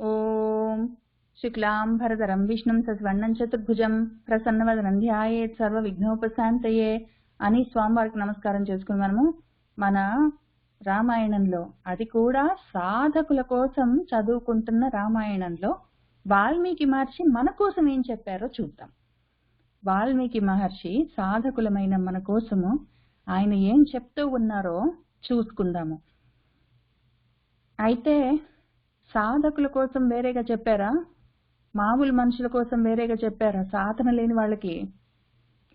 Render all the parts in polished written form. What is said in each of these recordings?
ఓం శుక్లాంబరధరం విష్ణుం శశివర్ణం చతుర్భుజం ప్రసన్నవదనం ధ్యాయేత్ సర్వ విఘ్నోపశాంతయే అని స్వామివారికి నమస్కారం చేసుకుని మనము మన రామాయణంలో, అది కూడా సాధకుల కోసం చదువుకుంటున్న రామాయణంలో వాల్మీకి మహర్షి మన కోసం ఏం చెప్పారో చూద్దాం. వాల్మీకి మహర్షి సాధకులమైన మన కోసము ఆయన ఏం చెప్తూ ఉన్నారో చూసుకుందాము. అయితే సాధకుల కోసం వేరేగా చెప్పారా, మామూలు మనుషుల కోసం వేరేగా చెప్పారా? సాధన లేని వాళ్ళకి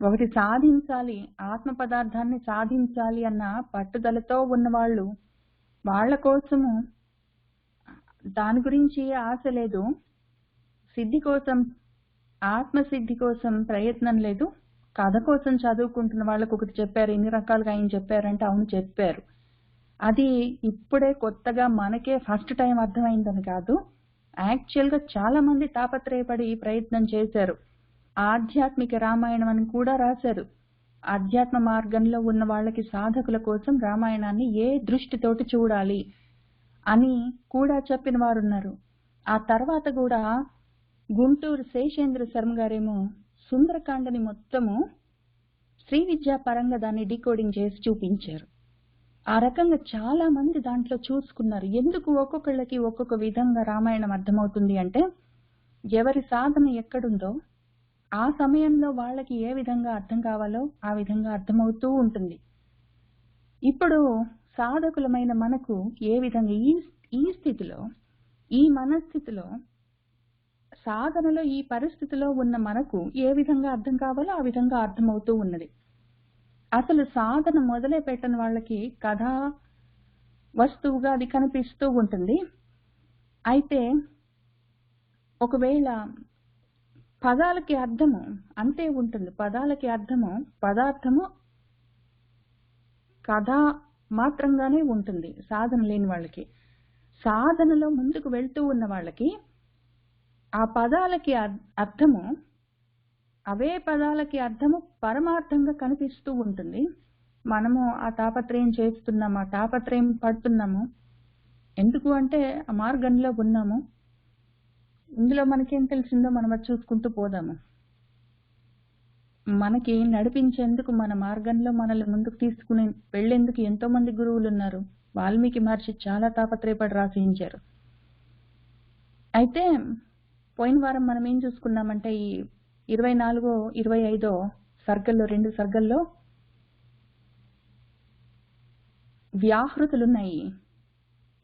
ఒకటి సాధించాలి, ఆత్మ పదార్థాన్ని సాధించాలి అన్న పట్టుదలతో ఉన్నవాళ్ళు, వాళ్ళ కోసము దాని గురించి ఆశ లేదు, సిద్ధి కోసం, ఆత్మసిద్ధి కోసం ప్రయత్నం లేదు, కథ కోసం చదువుకుంటున్న వాళ్ళకు ఒకటి చెప్పారు. ఎన్ని రకాలుగా ఆయన చెప్పారంటే అవును చెప్పారు. అది ఇప్పుడే కొత్తగా మనకే ఫస్ట్ టైం అర్థమైందని కాదు, యాక్చువల్గా చాలా మంది తాపత్రయపడి ప్రయత్నం చేశారు. ఆధ్యాత్మిక రామాయణం అని కూడా రాశారు. ఆధ్యాత్మ మార్గంలో ఉన్న వాళ్ళకి, సాధకుల కోసం రామాయణాన్ని ఏ దృష్టితోటి చూడాలి అని కూడా చెప్పిన వారు ఉన్నారు. ఆ తర్వాత కూడా గుంటూరు శేషేంద్ర శర్మ గారేమో సుందరకాండని మొత్తము శ్రీ విద్యా పరంగా దాన్ని డీకోడింగ్ చేసి చూపించారు. ఆ రకంగా చాలా మంది దాంట్లో చూసుకున్నారు. ఎందుకు ఒక్కొక్కళ్ళకి ఒక్కొక్క విధంగా రామాయణం అర్థమవుతుంది అంటే, ఎవరి సాధన ఎక్కడుందో ఆ సమయంలో వాళ్ళకి ఏ విధంగా అర్థం కావాలో ఆ విధంగా అర్థమవుతూ ఉంటుంది. ఇప్పుడు సాధకులమైన మనకు ఏ విధంగా ఈ స్థితిలో, ఈ మనస్థితిలో, సాధనలో ఈ పరిస్థితిలో ఉన్న మనకు ఏ విధంగా అర్థం కావాలో ఆ విధంగా అర్థమవుతూ ఉన్నది. అసలు సాధన మొదలే పెట్టని వాళ్ళకి కథా వస్తువుగా అది కనిపిస్తూ ఉంటుంది. అయితే ఒకవేళ పదాలకి అర్థము అంతే ఉంటుంది, పదాలకి అర్థము పదార్థము కథ మాత్రంగానే ఉంటుంది సాధన లేని వాళ్ళకి. సాధనలో ముందుకు వెళ్తూ ఉన్న వాళ్ళకి ఆ పదాలకి అర్థము, అవే పదాలకి అర్థము పరమార్థంగా కనిపిస్తూ ఉంటుంది. మనము ఆ తాపత్రయం చేస్తున్నాము, ఆ తాపత్రయం పడుతున్నాము. ఎందుకు అంటే ఆ మార్గంలో ఉన్నాము. ఇందులో మనకేం తెలిసిందో మనం అది చూసుకుంటూ పోదాము. మనకి నడిపించేందుకు, మన మార్గంలో మనల్ని ముందుకు తీసుకుని వెళ్లేందుకు ఎంతో మంది గురువులు ఉన్నారు. వాల్మీకి మహర్షి చాలా తాపత్రయపడి రాసించారు. అయితే పోయిన వారం మనం ఏం చూసుకున్నామంటే, ఈ 24, 25 సర్గల్లో, 2 సర్గల్లో వ్యాహృతులున్నాయి,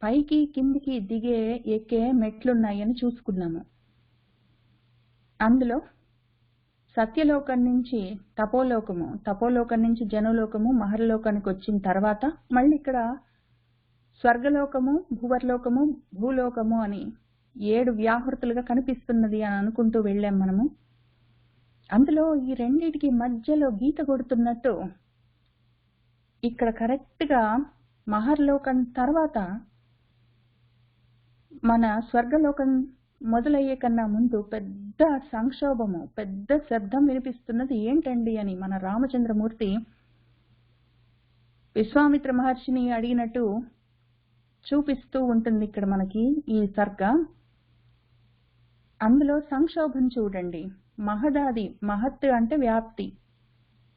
పైకి కిందికి దిగే ఎక్కే మెట్లున్నాయి అని చూసుకున్నాము. అందులో సత్యలోకం నుంచి తపోలోకము, తపోలోకం నుంచి జనలోకము, మహర్లోకానికి వచ్చిన తర్వాత మళ్ళీ ఇక్కడ స్వర్గలోకము, భూవర్లోకము, భూలోకము అని 7 వ్యాహృతులుగా కనిపిస్తున్నది అని అనుకుంటూ వెళ్ళాం మనము. అందులో ఈ రెండిటికి మధ్యలో గీత కొడుతున్నట్టు ఇక్కడ కరెక్ట్గా మహర్లోకం తర్వాత మన స్వర్గలోకం మొదలయ్యే కన్నా ముందు పెద్ద సంక్షోభము, పెద్ద శబ్దం వినిపిస్తున్నది. ఏంటండి అని మన రామచంద్రమూర్తి విశ్వామిత్ర మహర్షిని అడిగినట్టు చూపిస్తూ ఉంటుంది ఇక్కడ మనకి ఈ సర్గ. అందులో సంక్షోభం చూడండి. మహదాది, మహత్ అంటే వ్యాప్తి,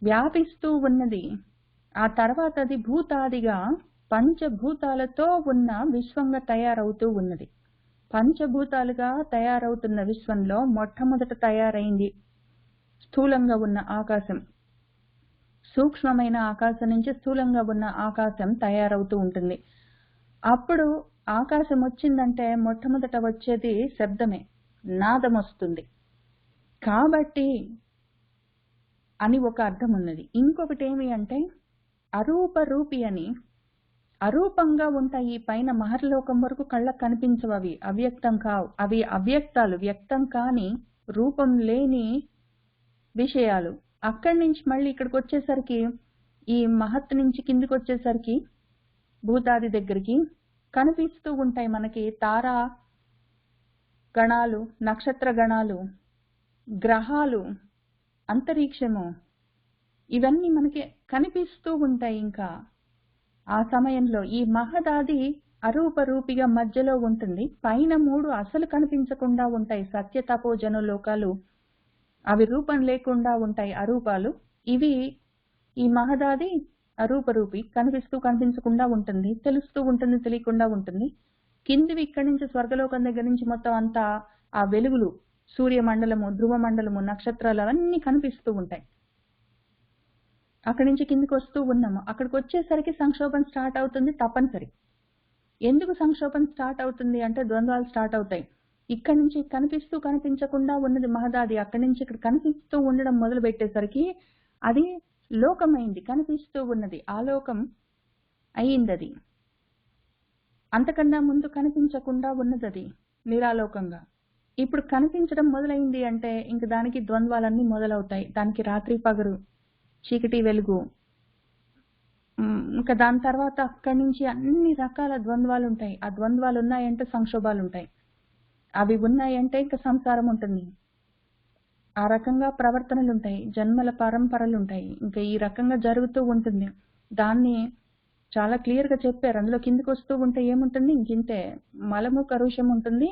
వ్యాపిస్తూ ఉన్నది. ఆ తర్వాత అది భూతాదిగా పంచభూతాలతో ఉన్న విశ్వంగా తయారవుతూ ఉన్నది. పంచభూతాలుగా తయారవుతున్న విశ్వంలో మొట్టమొదట తయారైంది స్థూలంగా ఉన్న ఆకాశం. సూక్ష్మమైన ఆకాశం నుంచి స్థూలంగా ఉన్న ఆకాశం తయారవుతూ ఉంటుంది. అప్పుడు ఆకాశం వచ్చిందంటే మొట్టమొదట వచ్చేది శబ్దమే, నాదం వస్తుంది. కాబట్టి అని ఒక అర్థం ఉన్నది. ఇంకొకటి ఏమి అంటే అరూప రూపి అని, అరూపంగా ఉంటాయి. పైన మహర్లోకం వరకు కళ్ళకు కనిపించవు, అవి అవ్యక్తం కావు, అవి అవ్యక్తాలు, వ్యక్తం కాని రూపం లేని విషయాలు. అక్కడి నుంచి మళ్ళీ ఇక్కడికి వచ్చేసరికి, ఈ మహత్ నుంచి కిందికి వచ్చేసరికి భూతాది దగ్గరికి కనిపిస్తూ ఉంటాయి మనకి తారా గణాలు, నక్షత్ర గణాలు, గ్రహాలు, అంతరిక్షము, ఇవన్నీ మనకి కనిపిస్తూ ఉంటాయి. ఇంకా ఆ సమయంలో ఈ మహదాది అరూపరూపిగా మధ్యలో ఉంటుంది. పైన 3 అసలు కనిపించకుండా ఉంటాయి. సత్య తపోజన లోకాలు అవి రూపం లేకుండా ఉంటాయి, అరూపాలు. ఇవి ఈ మహదాది అరూపరూపి, కనిపించకుండా ఉంటుంది, తెలుస్తూ ఉంటుంది, తెలియకుండా ఉంటుంది. కిందివి ఇక్కడి నుంచి స్వర్గలోకం దగ్గర నుంచి మొత్తం అంతా ఆ వెలుగులు, సూర్యమండలము, ధ్రువ మండలము, నక్షత్రాలు అవన్నీ కనిపిస్తూ ఉంటాయి. అక్కడి నుంచి కిందికి వస్తూ ఉన్నాము. అక్కడికి వచ్చేసరికి సంక్షోభం స్టార్ట్ అవుతుంది తప్పనిసరి. ఎందుకు సంక్షోభం స్టార్ట్ అవుతుంది అంటే ద్వంద్వాలు స్టార్ట్ అవుతాయి. ఇక్కడి నుంచి కనిపించకుండా ఉన్నది మహదాది, అక్కడి నుంచి ఇక్కడ కనిపిస్తూ ఉండడం మొదలు పెట్టేసరికి అది లోకమైంది, కనిపిస్తూ ఉన్నది, ఆలోకం అయ్యింది. అది అంతకన్నా ముందు కనిపించకుండా ఉన్నది, అది నిరాలోకంగా. ఇప్పుడు కనిపించడం మొదలైంది అంటే ఇంక దానికి ద్వంద్వాలన్నీ మొదలవుతాయి. దానికి రాత్రి పగలు, చీకటి వెలుగు. ఇంకా దాని తర్వాత అక్కడి నుంచి అన్ని రకాల ద్వంద్వాలు ఉంటాయి. ఆ ద్వంద్వాలు ఉన్నాయంటే సంక్షోభాలు ఉంటాయి, అవి ఉన్నాయంటే ఇంకా సంసారం ఉంటుంది. ఆ రకంగా ప్రవర్తనలు ఉంటాయి, జన్మల పరంపరలు ఉంటాయి. ఇంకా ఈ రకంగా జరుగుతూ ఉంటుంది. దాన్ని చాలా క్లియర్ గా చెప్పారు. అందులో కిందికి వస్తూ ఉంటే ఏముంటుంది, ఇంకింతే మలము కరుషం ఉంటుంది.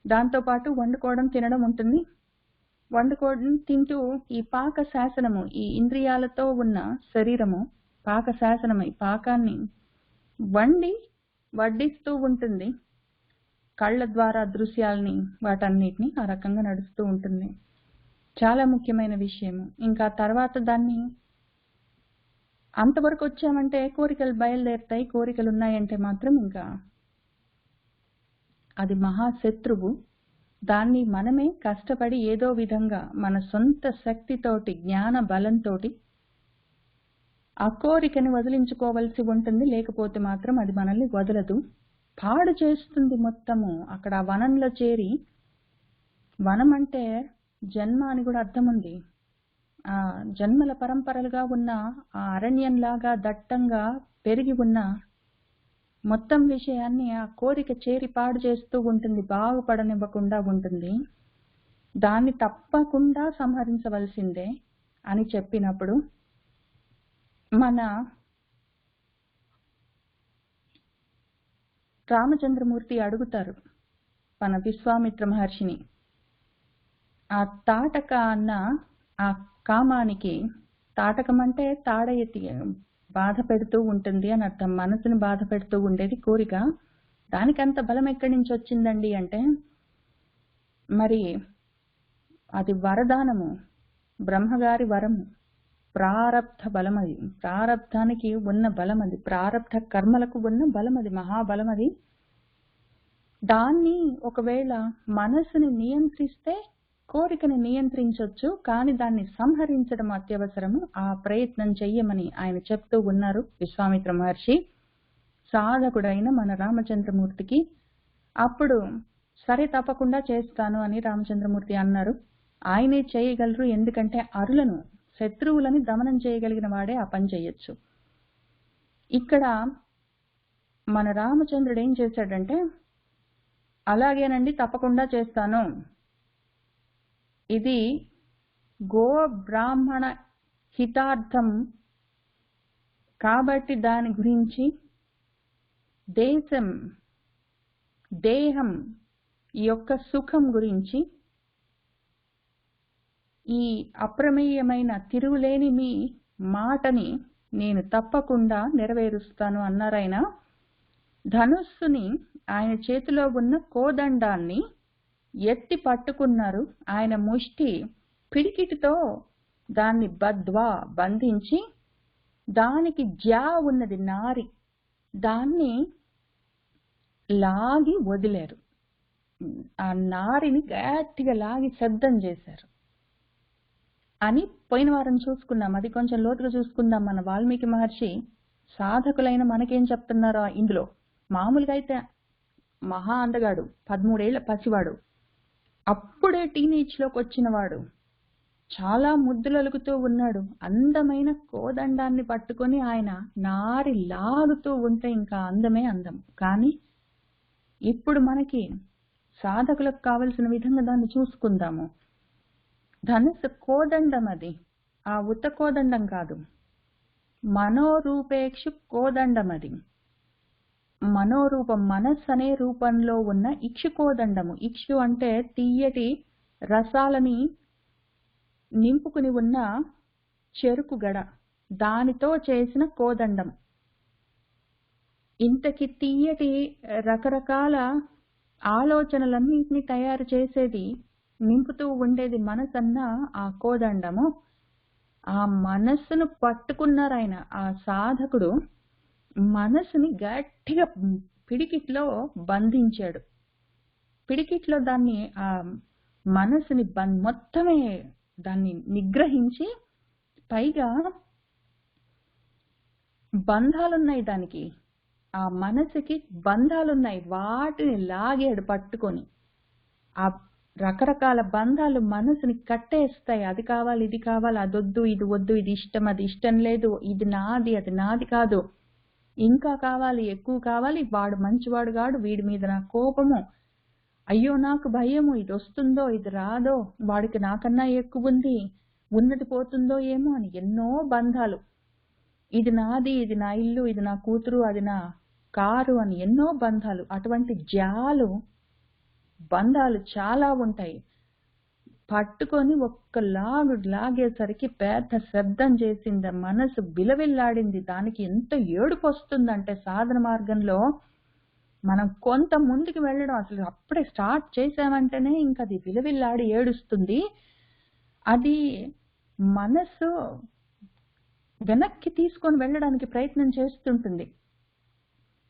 దాంతో పాటు వండుకోవడం తినడం ఉంటుంది. వండుకోవడం తింటూ ఈ పాక శాసనము, ఈ ఇంద్రియాలతో ఉన్న శరీరము పాక శాసనమై పాకాన్ని వడ్డిస్తూ ఉంటుంది. కళ్ళ ద్వారా దృశ్యాల్ని, వాటన్నిటిని ఆ రకంగా నడుస్తూ ఉంటుంది. చాలా ముఖ్యమైన విషయము. ఇంకా తర్వాత దాన్ని అంతవరకు వచ్చామంటే కోరికలు బయలుదేరుతాయి. కోరికలు ఉన్నాయంటే మాత్రం ఇంకా అది మహాశత్రువు. దాన్ని మనమే కష్టపడి ఏదో విధంగా మన సొంత శక్తితోటి, జ్ఞాన బలంతోటి ఆ కోరికని వదిలించుకోవలసి ఉంటుంది. లేకపోతే మాత్రం అది మనల్ని వదలదు, పాడు చేస్తుంది మొత్తము. అక్కడ ఆ వనంలో చేరి, వనం అంటే జన్మ అని కూడా అర్థం ఉంది. ఆ జన్మల పరంపరలుగా ఉన్న ఆ అరణ్యంలాగా దట్టంగా పెరిగి ఉన్న మొత్తం విషయాన్ని ఆ కోరిక చేరి పాడు చేస్తూ ఉంటుంది, బాగుపడనివ్వకుండా ఉంటుంది. దాన్ని తప్పకుండా సంహరించవలసిందే అని చెప్పినప్పుడు మన రామచంద్రమూర్తి అడుగుతారు మన విశ్వామిత్ర మహర్షిని, ఆ తాటక అన్న ఆ కామానికి, తాటకం అంటే తాడ ఎత్తి బాధ పెడుతూ ఉంటుంది అని అర్థం. మనసుని బాధ పెడుతూ ఉండేది కోరిక. దానికి అంత బలం ఎక్కడి నుంచి వచ్చిందండి అంటే మరి అది వరదానము, బ్రహ్మగారి వరము, ప్రారబ్ధ బలం. అది ప్రారబ్ధానికి ఉన్న బలం, అది ప్రారబ్ధ కర్మలకు ఉన్న బలం, అది మహాబలం. అది దాన్ని ఒకవేళ మనసుని నియంత్రిస్తే కోరికని నియంత్రించవచ్చు, కానీ దాన్ని సంహరించడం అత్యవసరము. ఆ ప్రయత్నం చెయ్యమని ఆయన చెప్తూ ఉన్నారు విశ్వామిత్ర మహర్షి సాధకుడైన మన రామచంద్రమూర్తికి. అప్పుడు సరే తప్పకుండా చేస్తాను అని రామచంద్రమూర్తి అన్నారు. ఆయనే చేయగలరు, ఎందుకంటే అరులను, శత్రువులని దమనం చేయగలిగిన వాడే ఆ పని చేయొచ్చు. ఇక్కడ మన రామచంద్రుడు ఏం చేశాడంటే, అలాగేనండి తప్పకుండా చేస్తాను, ఇది గో బ్రాహ్మణ హితార్థం కాబట్టి దాని గురించి, దేహం యొక్క సుఖం గురించి, ఈ అప్రమేయమైన తిరుగులేని మీ మాటని నేను తప్పకుండా నెరవేరుస్తాను అన్నారాయన. ధనుస్సుని, ఆయన చేతిలో ఉన్న కోదండాన్ని ఎత్తి పట్టుకున్నారు. ఆయన ముష్టి పిడికిటితో దాన్ని బంధించి, దానికి జా ఉన్నది నారి, దాన్ని లాగి వదిలేరు. ఆ నారిని గట్టిగా లాగి శబ్దం చేశారు అని పోయిన వారం చూసుకున్నాం. అది కొంచెం లోతుగా చూసుకుందాం. మన వాల్మీకి మహర్షి సాధకులైన మనకేం చెప్తున్నారో ఇందులో. మామూలుగా అయితే మహా అందగాడు, 13 ఏళ్ల పసివాడు, అప్పుడే టీనేజ్ లోకి వచ్చిన వాడు, చాలా ముద్దులలుగుతూ ఉన్నాడు. అందమైన కోదండాన్ని పట్టుకొని ఆయన నారి లాగుతూ ఉంటే ఇంకా అందమే అందం. కానీ ఇప్పుడు మనకి సాధకులకు కావలసిన విధంగా దాన్ని చూసుకుందాము. ధనుస్సు కోదండం, అది ఆ ఉత్త కోదండం కాదు, మనోరూపేక్షు కోదండం అది. మనోరూపం, మనస్సు అనే రూపంలో ఉన్న ఇక్షుకోదండము. ఇక్షు అంటే తీయటి రసాలని నింపుకుని ఉన్న చెరుకు గడ, దానితో చేసిన కోదండం. ఇంతకి తీయటి రకరకాల ఆలోచనలన్నింటినీ తయారు చేసేది, నింపుతూ ఉండేది మనసన్న ఆ కోదండము. ఆ మనస్సును పట్టుకున్నారు ఆయన. ఆ సాధకుడు మనసుని గట్టిగా పిడికిట్లో బంధించాడు. పిడికిట్లో దాన్ని, ఆ మనసుని మొత్తమే దాన్ని నిగ్రహించి, పైగా బంధాలున్నాయి దానికి, ఆ మనసుకి బంధాలున్నాయి, వాటిని లాగాడు పట్టుకొని. ఆ రకరకాల బంధాలు మనసుని కట్టేస్తాయి. అది కావాలి, ఇది కావాలి, అదొద్దు, ఇది వద్దు, ఇది ఇష్టం, అది ఇష్టం లేదు, ఇది నాది, అది నాది కాదు, ఇంకా కావాలి, ఎక్కువ కావాలి, వాడు మంచివాడు కాడు, వీడి మీద నా కోపము, అయ్యో నాకు భయము, ఇది వస్తుందో ఇది రాదో, వాడికి నాకన్నా ఎక్కువ ఉంది, ఉన్నది పోతుందో ఏమో అని ఎన్నో బంధాలు. ఇది నాది, ఇది నా ఇల్లు, ఇది నా కూతురు, అది నా కారు అని ఎన్నో బంధాలు. అటువంటి బంధాలు చాలా ఉంటాయి. పట్టుకొని ఒక్క లాగేసరికి పెద్ద శబ్దం చేసింది, మనసు బిలవిల్లాడింది. దానికి ఎంత ఏడుపు వస్తుందంటే, సాధన మార్గంలో మనం కొంత ముందుకు వెళ్ళడం, అసలు అప్పుడే స్టార్ట్ చేసామంటేనే ఇంకా అది విలవిల్లాడి ఏడుస్తుంది. అది మనసు వెనక్కి తీసుకొని వెళ్ళడానికి ప్రయత్నం చేస్తుంటుంది.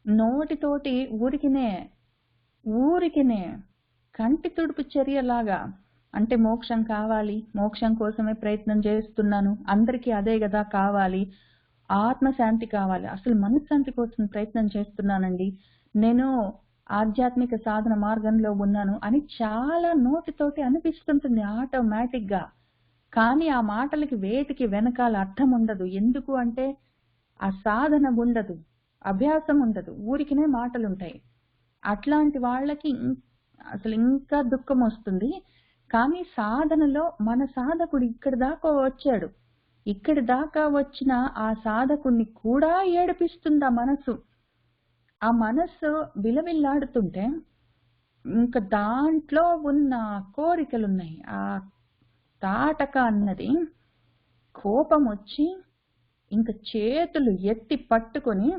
నోటితోటి ఊరికినే కంటి తుడుపు చర్యలాగా, అంటే మోక్షం కావాలి, మోక్షం కోసమే ప్రయత్నం చేస్తున్నాను, అందరికీ అదే కదా కావాలి, ఆత్మశాంతి కావాలి, అసలు మనశ్శాంతి కోసం ప్రయత్నం చేస్తున్నానండి, నేను ఆధ్యాత్మిక సాధన మార్గంలో ఉన్నాను అని చాలా నోటితోటి అనిపిస్తుంటుంది ఆటోమేటిక్ గా. కానీ ఆ మాటలకి వేటికి వెనకాల అర్థం ఉండదు. ఎందుకు అంటే ఆ సాధన ఉండదు, అభ్యాసం ఉండదు, ఊరికినే మాటలుంటాయి. అట్లాంటి వాళ్ళకి అసలు ఇంకా దుఃఖం వస్తుంది. కానీ సాధనలో మన సాధకుడు ఇక్కడి దాకా వచ్చాడు. ఇక్కడి దాకా వచ్చిన ఆ సాధకుడిని కూడా ఏడిపిస్తుంది ఆ మనసు. ఆ మనస్సు విలవిల్లాడుతుంటే ఇంకా దాంట్లో ఉన్న కోరికలున్నాయి. ఆ తాటక అన్నది కోపం వచ్చి ఇంక చేతులు ఎత్తి పట్టుకొని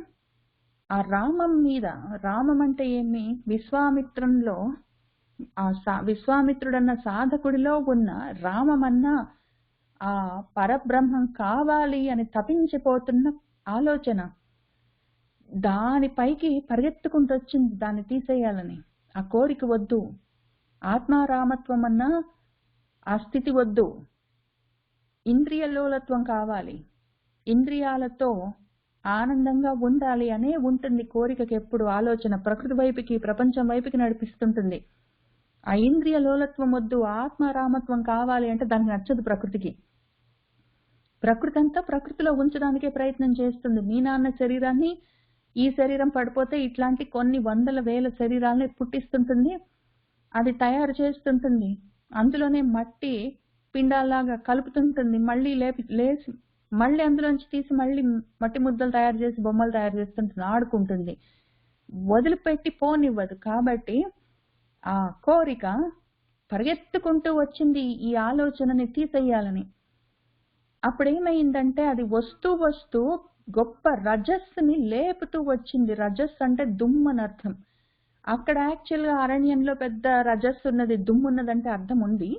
ఆ రామం మీద, రామం అంటే ఏమి, విశ్వామిత్రంలో విశ్వామిత్రుడన్న సాధకుడిలో ఉన్న రామమన్న ఆ పరబ్రహ్మం కావాలి అని తపించిపోతున్న ఆలోచన, దానిపైకి పరిగెత్తుకుంటూ వచ్చింది దాన్ని తీసేయాలని. ఆ కోరిక వద్దు, ఆత్మారామత్వం అన్న ఆ స్థితి వద్దు, ఇంద్రియ లోలత్వం కావాలి, ఇంద్రియాలతో ఆనందంగా ఉండాలి అనే ఉంటుంది కోరికకి ఎప్పుడు ఆలోచన. ప్రకృతి వైపుకి, ప్రపంచం వైపుకి నడిపిస్తుంటుంది. ఆ ఇంద్రియ లోలత్వం వద్దు, ఆత్మారామత్వం కావాలి అంటే దానికి నచ్చదు ప్రకృతికి. ప్రకృతి అంతా ప్రకృతిలో ఉంచడానికే ప్రయత్నం చేస్తుంది. మీ నాన్న శరీరాన్ని, ఈ శరీరం పడిపోతే ఇట్లాంటి కొన్ని వందల వేల శరీరాలని పుట్టిస్తుంటుంది, అది తయారు చేస్తుంటుంది, అందులోనే మట్టి పిండాల్లాగా కలుపుతుంటుంది, మళ్ళీ లేచి మళ్ళీ అందులోంచి తీసి మళ్ళీ మట్టి ముద్దలు తయారు చేసి బొమ్మలు తయారు చేస్తుంటుంది, ఆడుకుంటుంది, వదిలిపెట్టి పోనివ్వదు. కాబట్టి ఆ కోరిక పరిగెత్తుకుంటూ వచ్చింది ఈ ఆలోచనని తీసేయాలని. అప్పుడేమైందంటే అది వస్తూ గొప్ప రజస్సుని లేపుతూ వచ్చింది. రజస్సు అంటే దుమ్మని అర్థం. అక్కడ యాక్చువల్గా అరణ్యంలో పెద్ద రజస్సు ఉన్నది, దుమ్మున్నదంటే అర్థం ఉంది.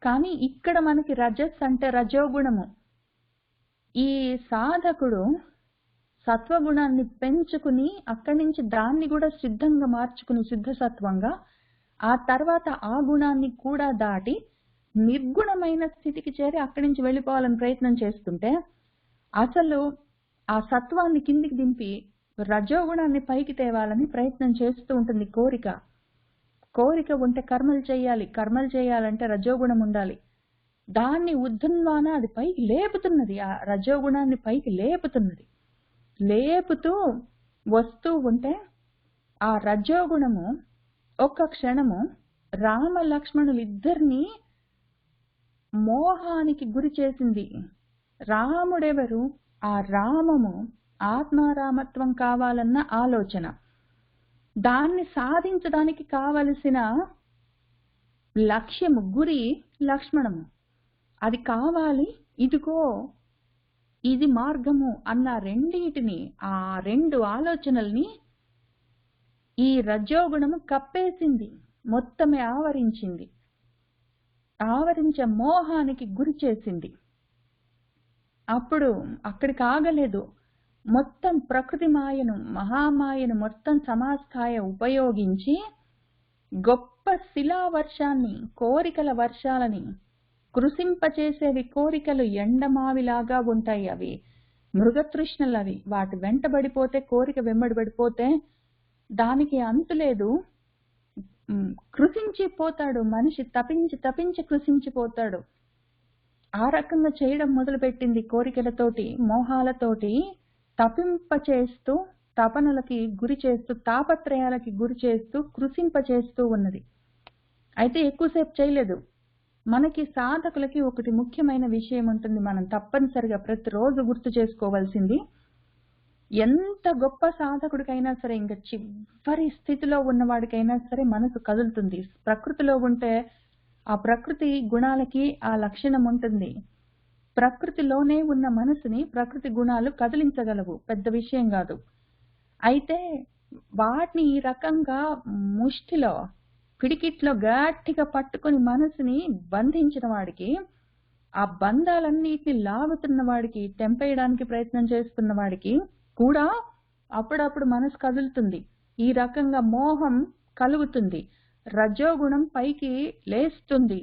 కానీ ఇక్కడ మనకి రజస్సు అంటే రజోగుణము. ఈ సాధకుడు సత్వగుణాన్ని పెంచుకుని అక్కడి నుంచి దాన్ని కూడా సిద్ధంగా మార్చుకుని సిద్ధసత్వంగా, ఆ తర్వాత ఆ గుణాన్ని కూడా దాటి నిర్గుణమైన స్థితికి చేరి అక్కడి నుంచి వెళ్ళిపోవాలని ప్రయత్నం చేస్తుంటే, అసలు ఆ సత్వాన్ని కిందికి దింపి రజోగుణాన్ని పైకి తేవాలని ప్రయత్నం చేస్తూ ఉంటుంది కోరిక. కోరిక ఉంటే కర్మలు చేయాలంటే రజోగుణం ఉండాలి. దాన్ని ఉద్ధన్వాన అది పైకి లేపుతున్నది, ఆ రజోగుణాన్ని పైకి లేపుతూ వస్తూ ఉంటే ఆ రజోగుణము ఒక్క క్షణము రామ లక్ష్మణులిద్దరినీ మోహానికి గురి చేసింది. రాముడెవరు, ఆ రామము ఆత్మారామత్వం కావాలన్న ఆలోచన, దాన్ని సాధించడానికి కావలసిన లక్ష్యము, గురి లక్ష్మణము. అది కావాలి, ఇదిగో ఇది మార్గము అన్న రెండిటిని, ఆ రెండు ఆలోచనల్ని ఈ రజోగుణము కప్పేసింది, మొత్తమే ఆవరించింది, ఆవరించే మోహానికి గురి చేసింది. అప్పుడు అక్కడికి ఆగలేదు. మొత్తం ప్రకృతి మాయను, మహామాయను మొత్తం సమాస్థాయ ఉపయోగించి గొప్ప శిలావర్షాన్ని, కోరికల వర్షాలని కృషింపచేసేవి. కోరికలు ఎండమావిలాగా ఉంటాయి, అవి మృగతృష్ణలు. అవి వాటి వెంటబడిపోతే, కోరిక వెంబడిపడిపోతే దానికి అంతులేదు. కృషించిపోతాడు మనిషి, తపించి తపించి కృషించిపోతాడు. ఆ రకంగా చేయడం మొదలుపెట్టింది. కోరికలతోటి, మోహాలతోటి తపింపచేస్తూ, తపనలకి గురి చేస్తూ, తాపత్రయాలకి గురి చేస్తూ, కృషింపచేస్తూ ఉన్నది. అయితే ఎక్కువసేపు చేయలేదు. మనకి సాధకులకి ఒకటి ముఖ్యమైన విషయం ఉంటుంది, మనం తప్పనిసరిగా ప్రతిరోజు గుర్తు చేసుకోవాల్సింది. ఎంత గొప్ప సాధకుడికైనా సరే, ఇంకా చివరి స్థితిలో ఉన్నవాడికైనా సరే మనసు కదులుతుంది. ప్రకృతిలో ఉంటే ఆ ప్రకృతి గుణాలకి ఆ లక్షణం ఉంటుంది. ప్రకృతిలోనే ఉన్న మనసుని ప్రకృతి గుణాలు కదిలించగలవు, పెద్ద విషయం కాదు. అయితే వాటిని ఈ రకంగా ముష్టిలో, పిడికిట్లో గట్టిగా పట్టుకుని మనసుని బంధించిన వాడికి, ఆ బంధాలన్నిటిని లాగుతున్న వాడికి, తెంపేయడానికి ప్రయత్నం చేస్తున్న వాడికి కూడా అప్పుడప్పుడు మనసు కదులుతుంది. ఈ రకంగా మోహం కలుగుతుంది, రజోగుణం పైకి లేస్తుంది,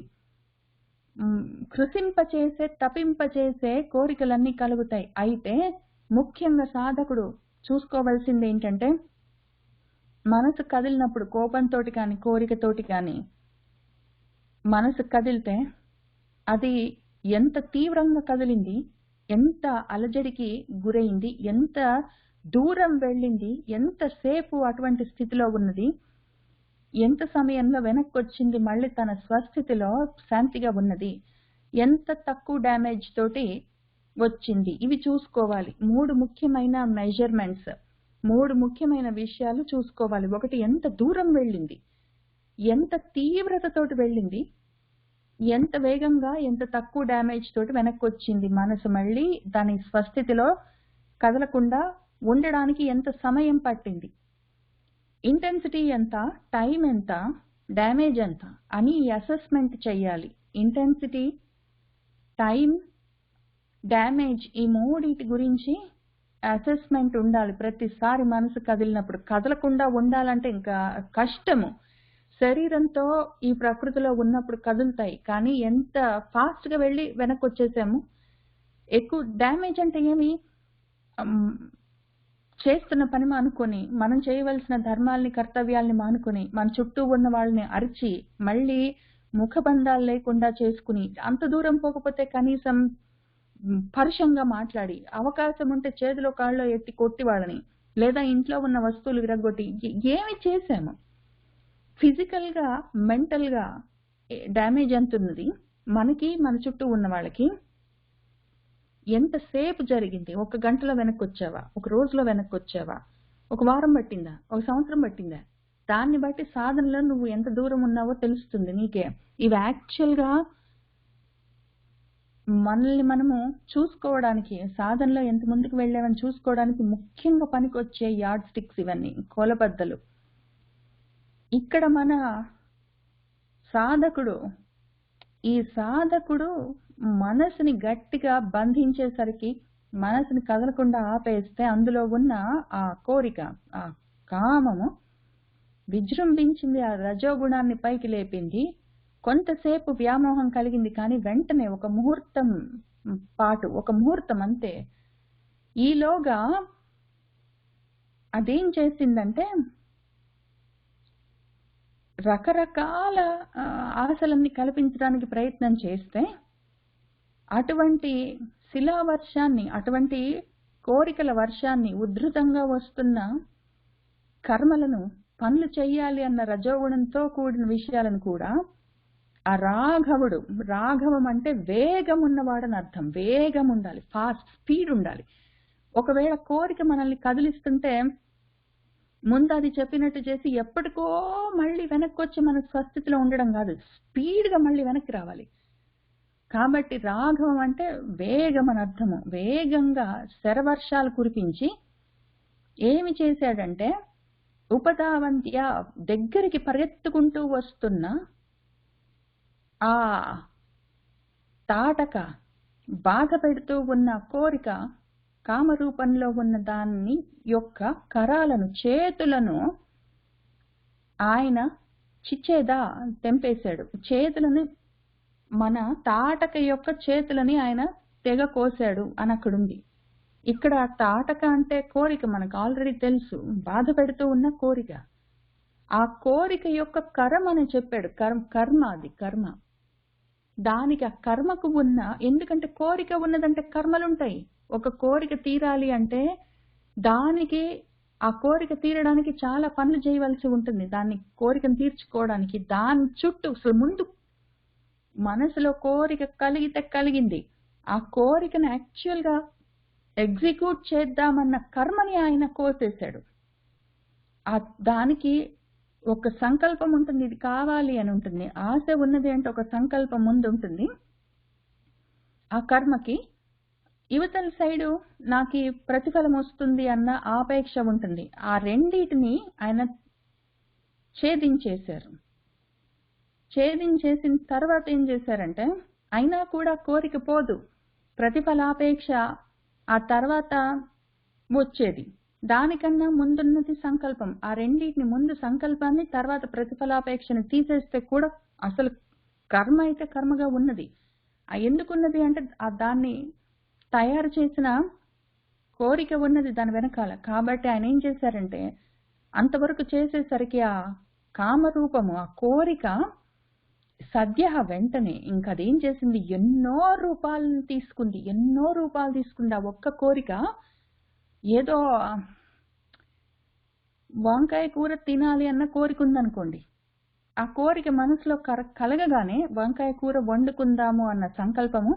కృషింపచేసే, తపింపచేసే కోరికలన్నీ కలుగుతాయి. అయితే ముఖ్యంగా సాధకుడు చూసుకోవాల్సింది ఏంటంటే, మనసు కదిలినప్పుడు, కోపంతో కానీ కోరికతోటి కానీ మనసు కదిలితే అది ఎంత తీవ్రంగా కదిలింది, ఎంత అలజడికి గురైంది, ఎంత దూరం వెళ్ళింది, ఎంతసేపు అటువంటి స్థితిలో ఉన్నది, ఎంత సమయంలో వెనక్కి వచ్చింది, మళ్ళీ తన స్వస్థితిలో శాంతిగా ఉన్నది, ఎంత తక్కువ డ్యామేజ్ తోటి వచ్చింది, ఇవి చూసుకోవాలి. 3 ముఖ్యమైన మెజర్మెంట్స్, 3 ముఖ్యమైన విషయాలు చూసుకోవాలి. ఒకటి, ఎంత దూరం వెళ్ళింది, ఎంత తీవ్రతతోటి వెళ్ళింది, ఎంత వేగంగా, ఎంత తక్కువ డ్యామేజ్ తోటి వెనక్కి వచ్చింది మనసు, మళ్ళీ దాని స్వస్థితిలో కదలకుండా ఉండడానికి ఎంత సమయం పట్టింది, ఇంటెన్సిటీ ఎంత, టైం ఎంత, డ్యామేజ్ ఎంత అని అసెస్మెంట్ చేయాలి. ఇంటెన్సిటీ, టైం, డ్యామేజ్, ఈ మూడింటి గురించి అసెస్మెంట్ ఉండాలి ప్రతిసారి మనసు కదిలినప్పుడు. కదలకుండా ఉండాలంటే ఇంకా కష్టము. శరీరంతో ఈ ప్రకృతిలో ఉన్నప్పుడు కదులుతాయి, కానీ ఎంత ఫాస్ట్ గా వెళ్ళి వెనక్కి వచ్చేసాము. ఎక్కువ డ్యామేజ్ అంటే ఏమి, చేస్తున్న పని మానుకొని, మనం చేయవలసిన ధర్మాల్ని, కర్తవ్యాల్ని మానుకొని, మన చుట్టూ ఉన్న వాళ్ళని అరిచి, మళ్ళీ ముఖబంధాలు లేకుండా చేసుకుని, అంత దూరం పోకపోతే కనీసం పరుషంగా మాట్లాడి, అవకాశం ఉంటే చేతిలో కాళ్ళలో ఎత్తి కొట్టి వాళ్ళని, లేదా ఇంట్లో ఉన్న వస్తువులు విరగొట్టి, ఏమి చేశాము? ఫిజికల్ గా, మెంటల్ గా డ్యామేజ్ ఎంత ఉన్నది మనకి, మన చుట్టూ ఉన్న వాళ్ళకి. ఎంతసేపు జరిగింది? 1 గంటలో వెనక్కి వచ్చావా, 1 రోజులో వెనక్కి వచ్చావా, 1 వారం పట్టిందా, 1 సంవత్సరం పట్టిందా? దాన్ని బట్టి సాధనలో నువ్వు ఎంత దూరం ఉన్నావో తెలుస్తుంది నీకే. ఇవి యాక్చువల్ గా మనల్ని మనము చూసుకోవడానికి, సాధనలో ఎంత ముందుకు వెళ్ళామని చూసుకోవడానికి ముఖ్యంగా పనికొచ్చే యార్డ్ స్టిక్స్ ఇవన్నీ, కొలబద్దలు. ఇక్కడ మన సాధకుడు, ఈ సాధకుడు మనసుని గట్టిగా బంధించేసరికి, మనసుని కదలకుండా ఆపేస్తే, అందులో ఉన్న ఆ కోరిక, ఆ కామము విజృంభించింది, ఆ రజోగుణాన్ని పైకి లేపింది. కొంతసేపు వ్యామోహం కలిగింది, కానీ వెంటనే 1 ముహూర్తం పాటు, 1 ముహూర్తం అంతే. ఈలోగా అదేం చేసిందంటే, రకరకాల ఆశలన్నీ కల్పించడానికి ప్రయత్నం చేస్తే, అటువంటి శిలావర్షాన్ని, అటువంటి కోరికల వర్షాన్ని, ఉద్ధృతంగా వస్తున్న కర్మలను, పనులు చెయ్యాలి అన్న రజోగుణంతో కూడిన విషయాలను కూడా ఆ రాఘవం అంటే వేగం ఉన్నవాడని అర్థం. వేగం ఉండాలి, ఫాస్ట్, స్పీడ్ ఉండాలి. ఒకవేళ కోరిక మనల్ని కదిలిస్తుంటే ముందు అది చెప్పినట్టు చేసి ఎప్పటికో మళ్ళీ వెనక్కి వచ్చి మన స్వస్థితిలో ఉండడం కాదు, స్పీడ్గా మళ్ళీ వెనక్కి రావాలి. కాబట్టి రాఘవం అంటే వేగం అని అర్థము. వేగంగా శరవర్షాలు కురిపించి ఏమి చేశాడంటే ఉపధావంత్య దగ్గరికి పరిగెత్తుకుంటూ వస్తున్న ఆ తాటక బాధ పెడుతూ ఉన్న కోరిక కామరూపంలో ఉన్న దాన్ని యొక్క కరాలను చేతులను ఆయన చిచ్చేదా తెంపేశాడు. చేతులని మన తాటక యొక్క చేతులని ఆయన తెగ కోసాడు అని అక్కడుంది. ఇక్కడ తాటక అంటే కోరిక మనకు ఆల్రెడీ తెలుసు, బాధ పెడుతూ ఉన్న కోరిక. ఆ కోరిక యొక్క కర్మ అని చెప్పాడు. కర్మ అది కర్మ. దానికి ఆ కర్మకు ఉన్న, ఎందుకంటే కోరిక ఉన్నదంటే కర్మలుంటాయి. ఒక కోరిక తీరాలి అంటే దానికి ఆ కోరిక తీరడానికి చాలా పనులు చేయవలసి ఉంటుంది. దాన్ని కోరికను తీర్చుకోవడానికి దాని చుట్టూ అసలు ముందు మనసులో కోరిక కలిగింది. ఆ కోరికను యాక్చువల్ గా ఎగ్జిక్యూట్ చేద్దామన్న కర్మని ఆయన కోసేశాడు. దానికి ఒక సంకల్పం ఉంటుంది, ఇది కావాలి అని ఉంటుంది. ఆశ ఉన్నది అంటే ఒక సంకల్పం ముందు ఉంటుంది. ఆ కర్మకి యువతల సైడు నాకు ప్రతిఫలం వస్తుంది అన్న ఆపేక్ష ఉంటుంది. ఆ రెండింటిని ఆయన ఛేదించేశారు. ఛేదించేసిన తర్వాత ఏం చేశారంటే అయినా కూడా కోరిక పోదు, ప్రతిఫలాపేక్ష ఆ తర్వాత వచ్చేది. దానికన్నా ముందున్నది సంకల్పం. ఆ రెండింటిని, ముందు సంకల్పాన్ని తర్వాత ప్రతిఫలాపేక్షని తీసేస్తే కూడా అసలు కర్మ అయితే కర్మగా ఉన్నది. ఎందుకున్నది అంటే దాన్ని తయారు చేసిన కోరిక ఉన్నది దాని వెనకాల. కాబట్టి ఆయన ఏం చేశారంటే అంతవరకు చేసేసరికి ఆ కామరూపము, ఆ కోరిక సద్య వెంటనే ఇంకా అదేం చేసింది, ఎన్నో రూపాలు తీసుకుంది. ఆ ఒక్క కోరిక. ఏదో వంకాయ కూర తినాలి అన్న కోరిక ఉందనుకోండి, ఆ కోరిక మనసులో కలగగానే వంకాయ కూర వండుకుందాము అన్న సంకల్పము,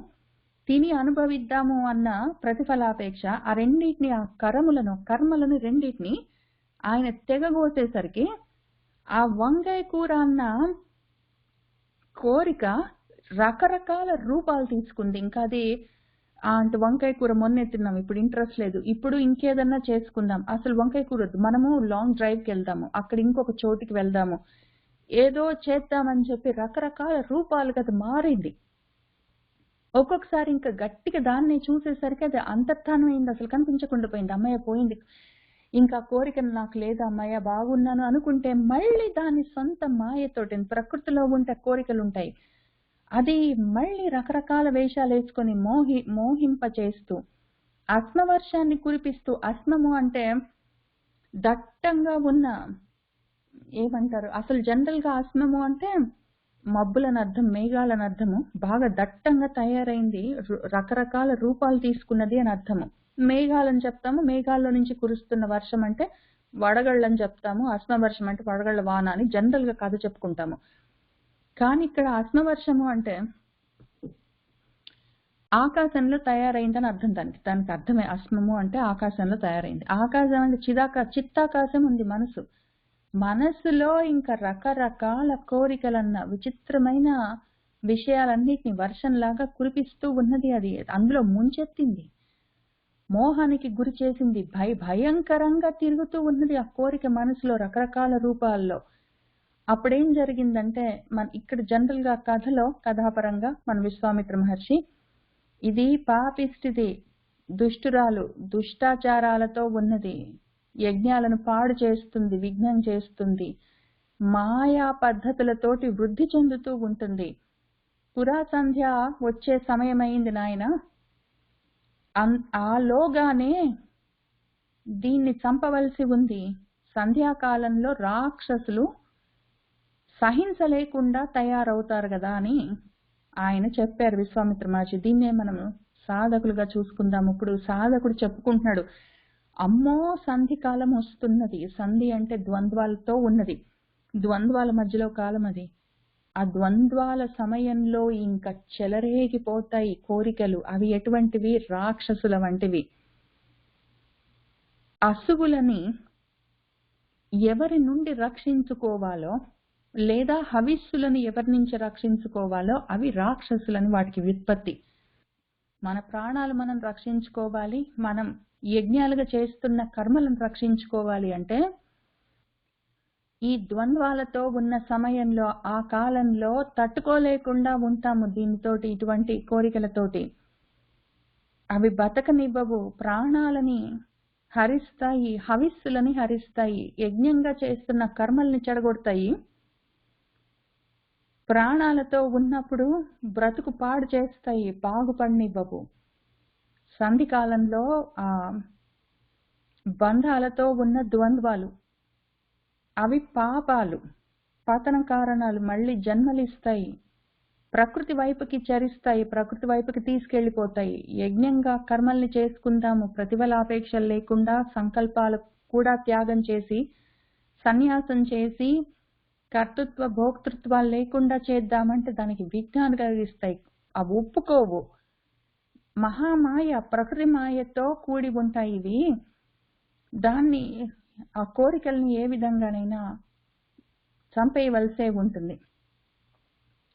తిని అనుభవిద్దాము అన్న ప్రతిఫలాపేక్ష, ఆ రెండింటిని, ఆ కర్మలను రెండింటిని ఆయన తెగగోసేసరికి ఆ వంకాయ కూర అన్న కోరిక రకరకాల రూపాలు తీసుకుంది. ఇంకా అది అంటే వంకాయ కూర మొన్నే తిన్నాం, ఇప్పుడు ఇంట్రెస్ట్ లేదు, ఇప్పుడు ఇంకేదన్నా చేసుకుందాం, అసలు వంకాయ కూర వద్దు, మనము లాంగ్ డ్రైవ్కి వెళ్దాము, అక్కడ ఇంకొక చోటికి వెళ్దాము, ఏదో చేద్దామని చెప్పి రకరకాల రూపాలుగా అది మారింది. ఒక్కొక్కసారి ఇంకా గట్టిగా దాన్ని చూసేసరికి అది అంతర్ధానం అయింది, అసలు కనిపించకుండా పోయింది. అమ్మయ్య పోయింది, ఇంకా కోరిక నాకు లేదా, అమ్మయ్య బాగున్నాను అనుకుంటే మళ్ళీ దాని సొంత మాయతోటి, ప్రకృతిలో ఉంటే కోరికలు ఉంటాయి, అది మళ్ళీ రకరకాల వేషాలు వేసుకొని మోహింప చేస్తూ అస్మవర్షాన్ని కురిపిస్తూ, అస్మము అంటే దట్టంగా ఉన్న, ఏమంటారు అసలు జనరల్ గా అస్మము అంటే మబ్బులని అర్థం, మేఘాలని అర్థము. బాగా దట్టంగా తయారైంది, రకరకాల రూపాలు తీసుకున్నది అని అర్థము. మేఘాలని చెప్తాము, మేఘాల్లో నుంచి కురుస్తున్న వర్షం అంటే వడగళ్ళని చెప్తాము, అస్మవర్షం అంటే వడగళ్ళ వాన అని జనరల్ గా కథ చెప్పుకుంటాము. కానీ ఇక్కడ అస్మవర్షము అంటే ఆకాశంలో తయారైందని అర్థం. దానికి అర్థమే అస్మము అంటే ఆకాశంలో తయారైంది. ఆకాశం అంటే చిత్తాకాశం ఉంది మనసులో ఇంకా రకరకాల కోరికలన్న విచిత్రమైన విషయాలన్నిటిని వర్షంలాగా కురిపిస్తూ ఉన్నది. అది అందులో ముంచెత్తింది, మోహానికి గురి చేసింది, భయంకరంగా తిరుగుతూ ఉన్నది ఆ కోరిక మనసులో రకరకాల రూపాల్లో. అప్పుడేం జరిగిందంటే ఇక్కడ జనరల్ గా కథాపరంగా మన విశ్వామిత్ర మహర్షి, ఇది పాపిష్టిది, దుష్టురాలు, దుష్టాచారాలతో ఉన్నది, యజ్ఞాలను పాడు చేస్తుంది, విఘ్నం చేస్తుంది, మాయా పద్ధతులతోటి వృద్ధి చెందుతూ ఉంటుంది. పురా సంధ్య వచ్చే సమయమైంది నాయన, ఆలోగానే దీన్ని చంపవలసి ఉంది. సంధ్యాకాలంలో రాక్షసులు సహించలేకుండా తయారవుతారు కదా అని ఆయన చెప్పారు విశ్వామిత్ర మహర్షి. దీన్నే మనము సాధకులుగా చూసుకుందాం. ఇప్పుడు సాధకుడు చెప్పుకుంటున్నాడు, అమ్మో సంధి కాలం వస్తున్నది. సంధి అంటే ద్వంద్వాలతో ఉన్నది, ద్వంద్వాల మధ్యలో కాలం అది. ఆ ద్వంద్వాల సమయంలో ఇంకా చెలరేగిపోతాయి కోరికలు. అవి ఎటువంటివి? రాక్షసుల వంటివి. అసువులని ఎవరి నుండి రక్షించుకోవాలో లేదా హవిస్సులను ఎవరి నుంచి రక్షించుకోవాలో అవి రాక్షసులని వాటికి వ్యుత్పత్తి. మన ప్రాణాలు మనం రక్షించుకోవాలి, మనం యజ్ఞాలుగా చేస్తున్న కర్మలను రక్షించుకోవాలి అంటే ఈ ద్వంద్వాలతో ఉన్న సమయంలో, ఆ కాలంలో తట్టుకోలేకుండా ఉంటాము దీనితోటి, ఇటువంటి కోరికలతోటి. అవి బతకనివ్వవు, ప్రాణాలని హరిస్తాయి, హవిస్సులని హరిస్తాయి, యజ్ఞంగా చేస్తున్న కర్మల్ని చెడగొడతాయి. ప్రాణాలతో ఉన్నప్పుడు బ్రతుకు పాడు చేస్తాయి, బాగుపడనివ్వవు. సంధి కాలంలో ఆ బంధాలతో ఉన్న ద్వంద్వాలు అవి పాపాలు, పతన కారణాలు, మళ్ళీ జన్మలిస్తాయి, ప్రకృతి వైపుకి చరిస్తాయి, ప్రకృతి వైపుకి తీసుకెళ్లిపోతాయి. యజ్ఞంగా కర్మల్ని చేసుకుందాము, ప్రతిఫలాపేక్షలు లేకుండా, సంకల్పాలు కూడా త్యాగం చేసి, సన్యాసం చేసి, కర్తృత్వ భోక్తృత్వాలు లేకుండా చేద్దామంటే దానికి విఘ్నాలు కలిగిస్తాయి. అవి ఒప్పుకోవు. మహామాయ, ప్రకృతి మాయతో కూడి ఉంటాయి ఇవి. దాన్ని, ఆ కోరికల్ని ఏ విధంగానైనా చంపేయవలసే ఉంటుంది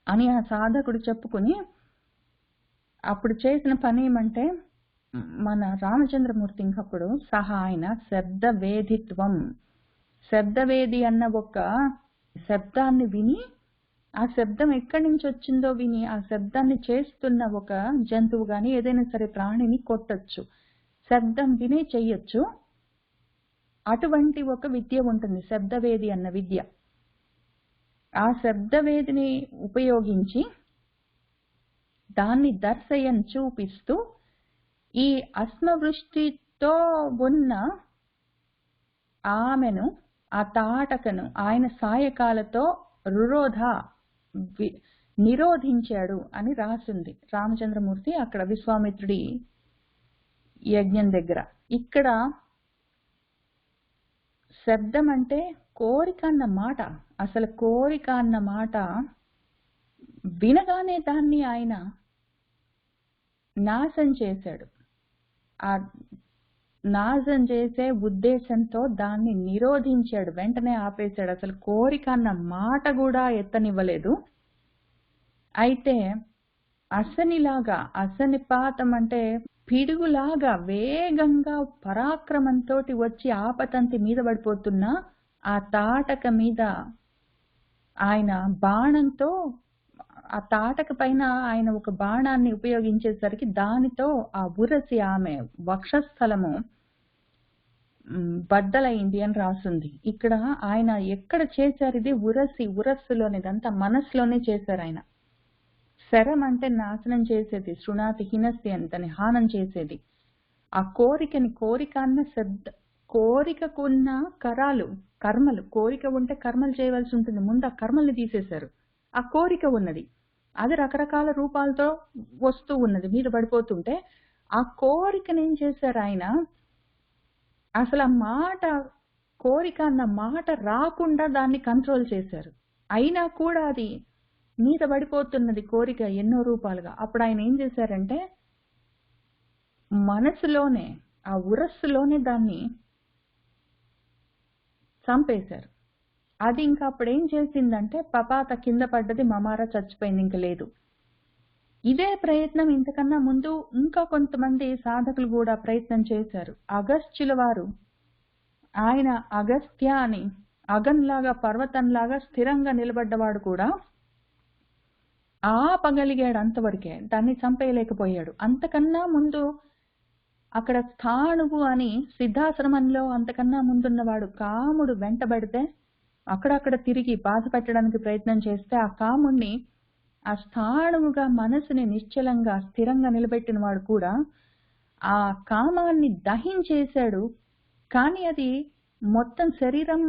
అని ఆ సాధకుడు చెప్పుకుని అప్పుడు చేసిన పని ఏమంటే, మన రామచంద్రమూర్తి ఇంకప్పుడు సహా ఆయన శబ్దవేదిత్వం, శబ్దవేది అన్న ఒక శబ్దాన్ని విని, ఆ శబ్దం ఎక్కడి నుంచి వచ్చిందో విని, ఆ శబ్దాన్ని చేస్తున్న ఒక జంతువు గాని ఏదైనా సరే ప్రాణిని కొట్టొచ్చు, శబ్దం వినే చెయ్యొచ్చు. అటువంటి ఒక విద్య ఉంటుంది, శబ్దవేది అన్న విద్య. ఆ శబ్దవేదిని ఉపయోగించి దాన్ని దర్శయం చూపిస్తూ ఈ అస్మవృష్టితో ఉన్న ఆమెను, ఆ తాటకను ఆయన సాయకాలతో రురోధ నిరోధించాడు అని రాసింది రామచంద్రమూర్తి అక్కడ విశ్వామిత్రుడి యజ్ఞం దగ్గర. ఇక్కడ శబ్దం అంటే కోరిక అన్న మాట, అసలు కోరిక అన్న మాట వినగానే దాన్ని ఆయన నాశనం చేశాడు. ఆ నాశనం చేసే ఉద్దేశంతో దాన్ని నిరోధించాడు, వెంటనే ఆపేశాడు. అసలు కోరిక అన్న మాట కూడా ఎత్తనివ్వలేదు. అయితే అసనిలాగా, అసనిపాతం అంటే పిడుగులాగా వేగంగా పరాక్రమంతో వచ్చి ఆపతంతి మీద పడిపోతున్న ఆ తాటక మీద ఆయన బాణంతో, ఆ తాటక పైన ఆయన ఒక బాణాన్ని ఉపయోగించేసరికి దానితో ఆ ఉరసి ఆమె వక్షస్థలము బద్దలైంది అని రాసింది. ఇక్కడ ఆయన ఎక్కడ చేశారు ఇది? ఉరస్సులోనే, ఇదంతా మనస్సులోనే చేశారు ఆయన. శరం అంటే నాశనం చేసేది, శృణాతి హినస్తి అంతని హానం చేసేది. ఆ కోరికని, కోరిక అన్న శబ్ద, కోరికకున్న కర్మలు, కోరిక ఉంటే కర్మలు చేయవలసి ఉంటుంది, ముందు ఆ కర్మల్ని తీసేశారు. ఆ కోరిక ఉన్నది, అది రకరకాల రూపాలతో వస్తూ ఉన్నది, మీద పడిపోతుంటే ఆ కోరికని ఏం చేశారు ఆయన? అసలు ఆ మాట, కోరిక అన్న మాట రాకుండా దాన్ని కంట్రోల్ చేశారు. అయినా కూడా అది మీద పడిపోతున్నది కోరిక ఎన్నో రూపాలుగా. అప్పుడు ఆయన ఏం చేశారంటే మనసులోనే, ఆ ఉరస్సులోనే దాన్ని చంపేశారు. అది ఇంకా అప్పుడు ఏం చేసిందంటే పపాత కింద పడ్డది, మమార చచ్చిపోయింది, ఇంక లేదు. ఇదే ప్రయత్నం ఇంతకన్నా ముందు ఇంకా కొంతమంది సాధకులు కూడా ప్రయత్నం చేశారు. అగస్త్యుల వారు, ఆయన అగస్త్య అని అగన్లాగా, పర్వతంలాగా స్థిరంగా నిలబడ్డవాడు కూడా ఆపగలిగాడు అంతవరకే, దాన్ని చంపేయలేకపోయాడు. అంతకన్నా ముందు అక్కడ స్థాణువు అని సిద్ధాశ్రమంలో అంతకన్నా ముందున్నవాడు కాముడు వెంటబడితే అక్కడక్కడ తిరిగి బాధ పెట్టడానికి ప్రయత్నం చేస్తే ఆ కాముణ్ణి, ఆ స్థాణువుగా మనసుని నిశ్చలంగా స్థిరంగా నిలబెట్టిన వాడు కూడా ఆ కామాన్ని దహించేశాడు. కానీ అది మొత్తం శరీరం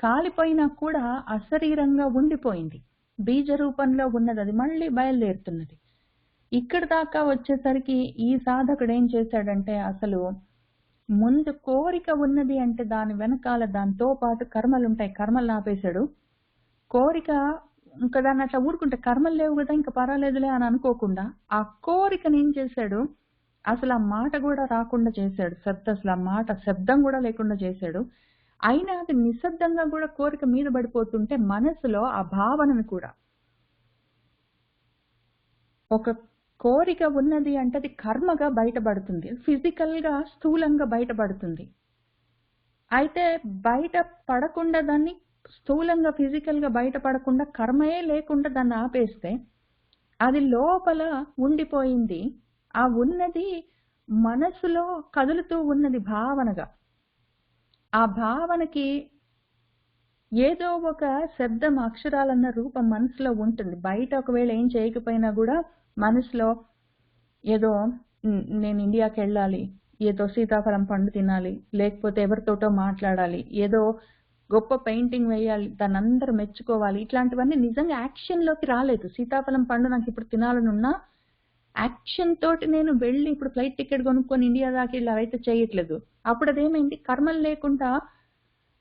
కాలిపోయినా కూడా అశరీరంగా ఉండిపోయింది, బీజ రూపంలో ఉన్నది, అది మళ్ళీ బయలుదేరుతున్నది. ఇక్కడ దాకా వచ్చేసరికి ఈ సాధకుడు ఏం చేశాడంటే, అసలు ముందు కోరిక ఉన్నది అంటే దాని వెనకాల దాంతో పాటు కర్మలు ఉంటాయి, కర్మలు ఆపేశాడు. కోరిక ఇంకా దాన్ని అట్లా ఊరుకుంటే కర్మలు లేవు కదా ఇంకా పర్వాలేదులే అని అనుకోకుండా ఆ కోరికను ఏం చేశాడు, అసలు ఆ మాట కూడా రాకుండా చేశాడు. అసలు ఆ మాట శబ్దం కూడా లేకుండా చేశాడు. అయినా అది నిశ్శబ్దంగా కూడా కోరిక మీద పడిపోతుంటే మనసులో ఆ భావనను కూడా ఒక కోరిక ఉన్నది అంటే అది కర్మగా బయటపడుతుంది. ఫిజికల్‌గా స్థూలంగా బయటపడుతుంది. అయితే బయట పడకుండా దాన్ని స్థూలంగా ఫిజికల్‌గా బయట పడకుండా కర్మయే లేకుండా దాన్ని ఆపేస్తే అది లోపల ఉండిపోయింది. ఆ ఉన్నది మనసులో కదులుతూ ఉన్నది భావనగా. ఆ భావనకి ఏదో ఒక శబ్దం, అక్షరాలన్న రూపం మనసులో ఉంటుంది. బయట ఒకవేళ ఏం చేయకపోయినా గూడా మనసులో ఏదో నేను ఇండియాకెళ్ళాలి, ఏదో సీతాఫలం పండు తినాలి, లేకపోతే ఎవరితోటో మాట్లాడాలి, ఏదో గొప్ప పెయింటింగ్ వేయాలి, దాన్నందరూ మెచ్చుకోవాలి. ఇట్లాంటివన్నీ నిజంగా యాక్షన్‌లోకి రాలేదు. సీతాఫలం పండు నాకిప్పుడు తినాలనున్నా యాక్షన్ తోటి నేను వెళ్ళి ఇప్పుడు ఫ్లైట్ టికెట్ కొనుక్కొని ఇండియా దాకెళ్ళి అవైతే చేయట్లేదు. అప్పుడు అదేమైంది కర్మలు లేకుండా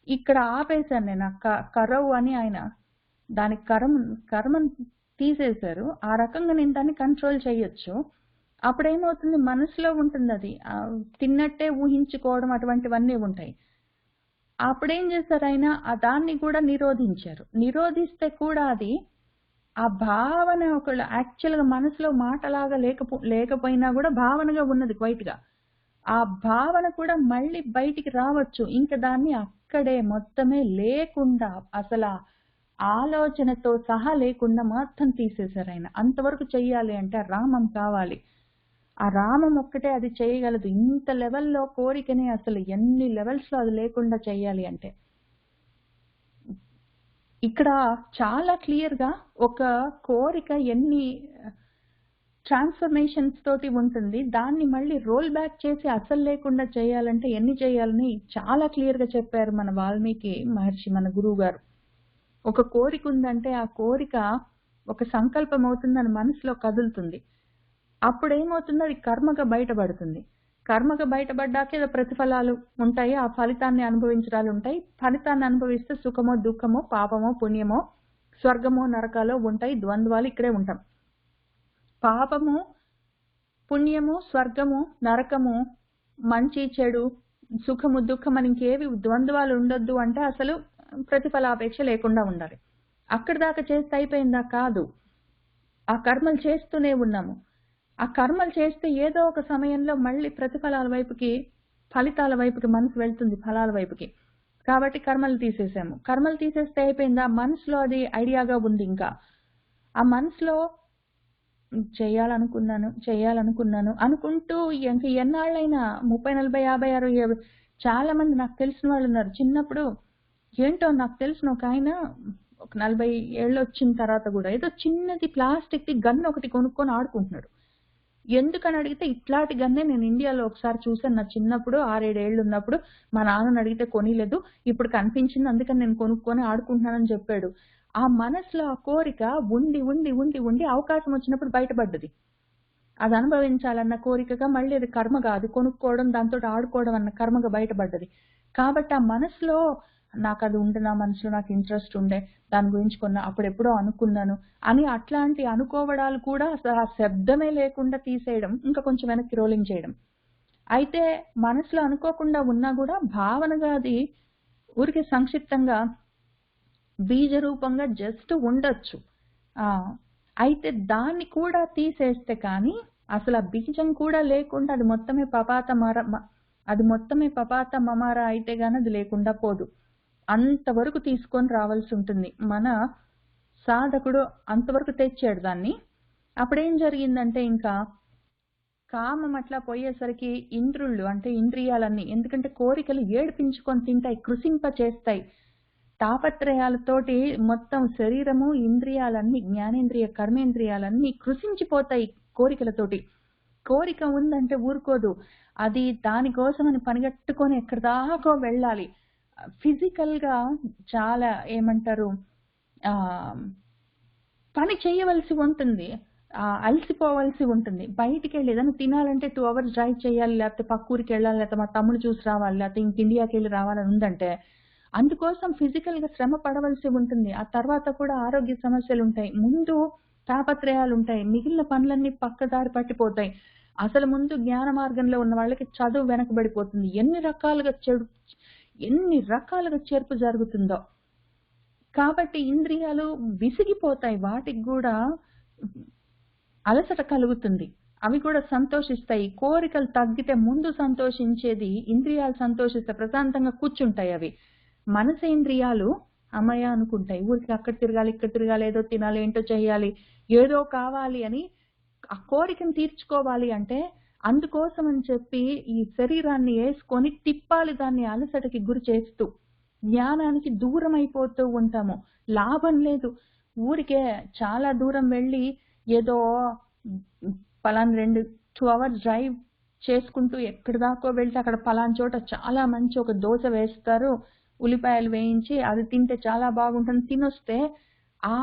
ఇక్కడ ఆపేశాను నేను. కరవు అని ఆయన దానికి కర్మను తీసేశారు. ఆ రకంగా నేను దాన్ని కంట్రోల్ చేయొచ్చు. అప్పుడేమవుతుంది మనసులో ఉంటుందది. తిన్నట్టే ఊహించుకోవడం అటువంటివన్నీ ఉంటాయి. అప్పుడేం చేశారు ఆయన దాన్ని కూడా నిరోధించారు. నిరోధిస్తే కూడా అది ఆ భావన ఒకవేళ యాక్చువల్‌గా మనసులో మాటలాగా లేకపోయినా కూడా భావనగా ఉన్నది క్వైట్‌గా. ఆ భావన కూడా మళ్ళీ బయటికి రావచ్చు. ఇంక దాన్ని అక్కడే మొత్తమే లేకుండా అసల ఆలోచనతో సహా లేకుండా మొత్తం తీసేశారాయన. అంతవరకు చెయ్యాలి అంటే రామం కావాలి. ఆ రామం ఒక్కటే అది చేయగలదు. ఇంత లెవెల్‌లో కోరికని అసలు ఎన్ని లెవెల్స్‌లో అది లేకుండా చెయ్యాలి అంటే. ఇక్కడ చాలా క్లియర్‌గా ఒక కోరిక ఎన్ని ట్రాన్స్‌ఫర్మేషన్స్ తోటి ఉంటుంది. దాన్ని మళ్ళీ రోల్ బ్యాక్ చేసి అసలు లేకుండా చేయాలంటే ఎన్ని చేయాలని చాలా క్లియర్‌గా చెప్పారు మన వాల్మీకి మహర్షి, మన గురువుగారు. ఒక కోరిక ఉందంటే ఆ కోరిక ఒక సంకల్పం అవుతుంది. మన మనసులో కదులుతుంది. అప్పుడేమవుతుంది అది కర్మగా బయటపడుతుంది. కర్మగా బయటపడ్డాక ఏదో ప్రతిఫలాలు ఉంటాయి. ఆ ఫలితాన్ని అనుభవించడాలుంటాయి. ఫలితాన్ని అనుభవిస్తే సుఖమో, దుఃఖమో, పాపమో, పుణ్యమో, స్వర్గమో, నరకాలో ఉంటాయి. ద్వంద్వాలు ఇక్కడే ఉంటాం. పాపము, పుణ్యము, స్వర్గము, నరకము, మంచి, చెడు, సుఖము, దుఃఖం అని ఇంకేవి ద్వంద్వాలు ఉండొద్దు అంటే అసలు ప్రతిఫలాపేక్ష లేకుండా ఉండాలి. అక్కడి దాకా చేస్తే అయిపోయిందా? కాదు. ఆ కర్మలు చేస్తూనే ఉన్నాము. ఆ కర్మలు చేస్తే ఏదో ఒక సమయంలో మళ్ళీ ప్రతిఫలాల వైపుకి, ఫలితాల వైపుకి మనసు వెళ్తుంది, ఫలాల వైపుకి. కాబట్టి కర్మలు తీసేసాము. కర్మలు తీసేస్తే అయిపోయిందా? మనసులో అది ఐడియాగా ఉంది ఇంకా. ఆ మనసులో చేయాలనుకున్నాను అనుకుంటూ ఇంక ఎన్నాళ్ళైనా 30, 40, 50, 60 చాలా మంది నాకు తెలిసిన వాళ్ళు ఉన్నారు. చిన్నప్పుడు ఏంటో నాకు తెలిసిన ఒక ఆయన ఒక 40 ఏళ్ళు వచ్చిన తర్వాత కూడా ఏదో చిన్నది ప్లాస్టిక్‌ది గన్ ఒకటి కొనుక్కొని ఆడుకుంటున్నాడు. ఎందుకని అడిగితే ఇట్లాంటి గన్నే నేను ఇండియాలో ఒకసారి చూసాను. నా చిన్నప్పుడు 6, 7 ఏళ్ళు ఉన్నప్పుడు మా నాన్నని అడిగితే కొనిలేదు. ఇప్పుడు కనిపించింది అందుకని నేను కొనుక్కొని ఆడుకుంటున్నానని చెప్పాడు. ఆ మనసులో ఆ కోరిక ఉండి అవకాశం వచ్చినప్పుడు బయటపడ్డది. అది అనుభవించాలన్న కోరికగా మళ్ళీ అది కర్మ కాదు. కొనుక్కోవడం, దాంతోటి ఆడుకోవడం అన్న కర్మగా బయటపడ్డది. కాబట్టి ఆ మనసులో నాకది ఉండే, నా మనసులో నాకు ఇంట్రెస్ట్ ఉండే, దాని గురించి అప్పుడెప్పుడో అనుకున్నాను అని అట్లాంటి అనుకోవడాలు కూడా ఆ శబ్దమే లేకుండా తీసేయడం, ఇంకా కొంచెం వెనక్కి రోలింగ్ చేయడం. అయితే మనసులో అనుకోకుండా ఉన్నా కూడా భావనగా అది ఊరికే సంక్షిప్తంగా బీజ రూపంగా జస్ట్ ఉండొచ్చు. అయితే దాన్ని కూడా తీసేస్తే కానీ అసలు ఆ బీజం కూడా లేకుండా అది మొత్తమే పపాత మమార అయితే గాని అది లేకుండా పోదు. అంతవరకు తీసుకొని రావాల్సి ఉంటుంది. మన సాధకుడు అంతవరకు తెచ్చాడు దాన్ని. అప్పుడేం జరిగిందంటే ఇంకా కామం అట్లా పోయేసరికి ఇంద్రుళ్ళు అంటే ఇంద్రియాలన్నీ, ఎందుకంటే కోరికలు ఏడిపించుకొని తింటాయి, కృశింప చేస్తాయి. తాపత్రయాలతోటి మొత్తం శరీరము, ఇంద్రియాలన్నీ, జ్ఞానేంద్రియ, కర్మేంద్రియాలన్నీ కృశించిపోతాయి కోరికలతోటి. కోరిక ఉందంటే ఊరుకోదు. అది దానికోసమని పనిగట్టుకొని ఎక్కడి దాకో వెళ్ళాలి. ఫిజికల్‌గా చాలా ఏమంటారు పని చేయవలసి ఉంటుంది. అలసిపోవలసి ఉంటుంది. బయటికెళ్ళి ఏదైనా తినాలంటే 2 అవర్స్ డ్రైవ్ చేయాలి, లేకపోతే పక్క ఊరికెళ్ళాలి, లేకపోతే మా తమ్ముడు చూసి రావాలి, లేకపోతే ఇంక ఇండియాకెళ్ళి రావాలని ఉందంటే అందుకోసం ఫిజికల్‌గా శ్రమ పడవలసి ఉంటుంది. ఆ తర్వాత కూడా ఆరోగ్య సమస్యలుంటాయి. ముందు తాపత్రయాలుంటాయి. మిగిలిన పనులన్నీ పక్కదారి పట్టిపోతాయి. అసలు ముందు జ్ఞాన మార్గంలో ఉన్న వాళ్ళకి చదువు వెనకబడిపోతుంది. ఎన్ని రకాలుగా చేర్పు జరుగుతుందో. కాబట్టి ఇంద్రియాలు విసిగిపోతాయి, వాటికి కూడా అలసట కలుగుతుంది, అవి కూడా సంతోషిస్తాయి. కోరికలు తగ్గితే ముందు సంతోషించేది ఇంద్రియాలు, సంతోషిస్తే ప్రశాంతంగా కూర్చుంటాయి. అవి మనసేంద్రియాలు అమ్మయ్య అనుకుంటాయి, ఊరికి అక్కడ తిరగాలి, ఇక్కడ తిరగాలి, ఏదో తినాలి, ఏంటో చేయాలి, ఏదో కావాలి అని ఆ కోరికను తీర్చుకోవాలి అంటే అందుకోసం అని చెప్పి ఈ శరీరాన్ని వేసుకొని తిప్పాలి, దాన్ని అలసటకి గురి చేస్తూ జ్ఞానానికి దూరం అయిపోతూ ఉంటాము. లాభం లేదు. ఊరికే చాలా దూరం వెళ్ళి ఏదో పలానా 2 hours డ్రైవ్ చేసుకుంటూ ఎక్కడి దాకో వెళ్తే అక్కడ పలానా చోట చాలా మంచి ఒక దోశ వేస్తారు, ఉల్లిపాయలు వేయించి, అది తింటే చాలా బాగుంటుంది, తినొస్తే ఆ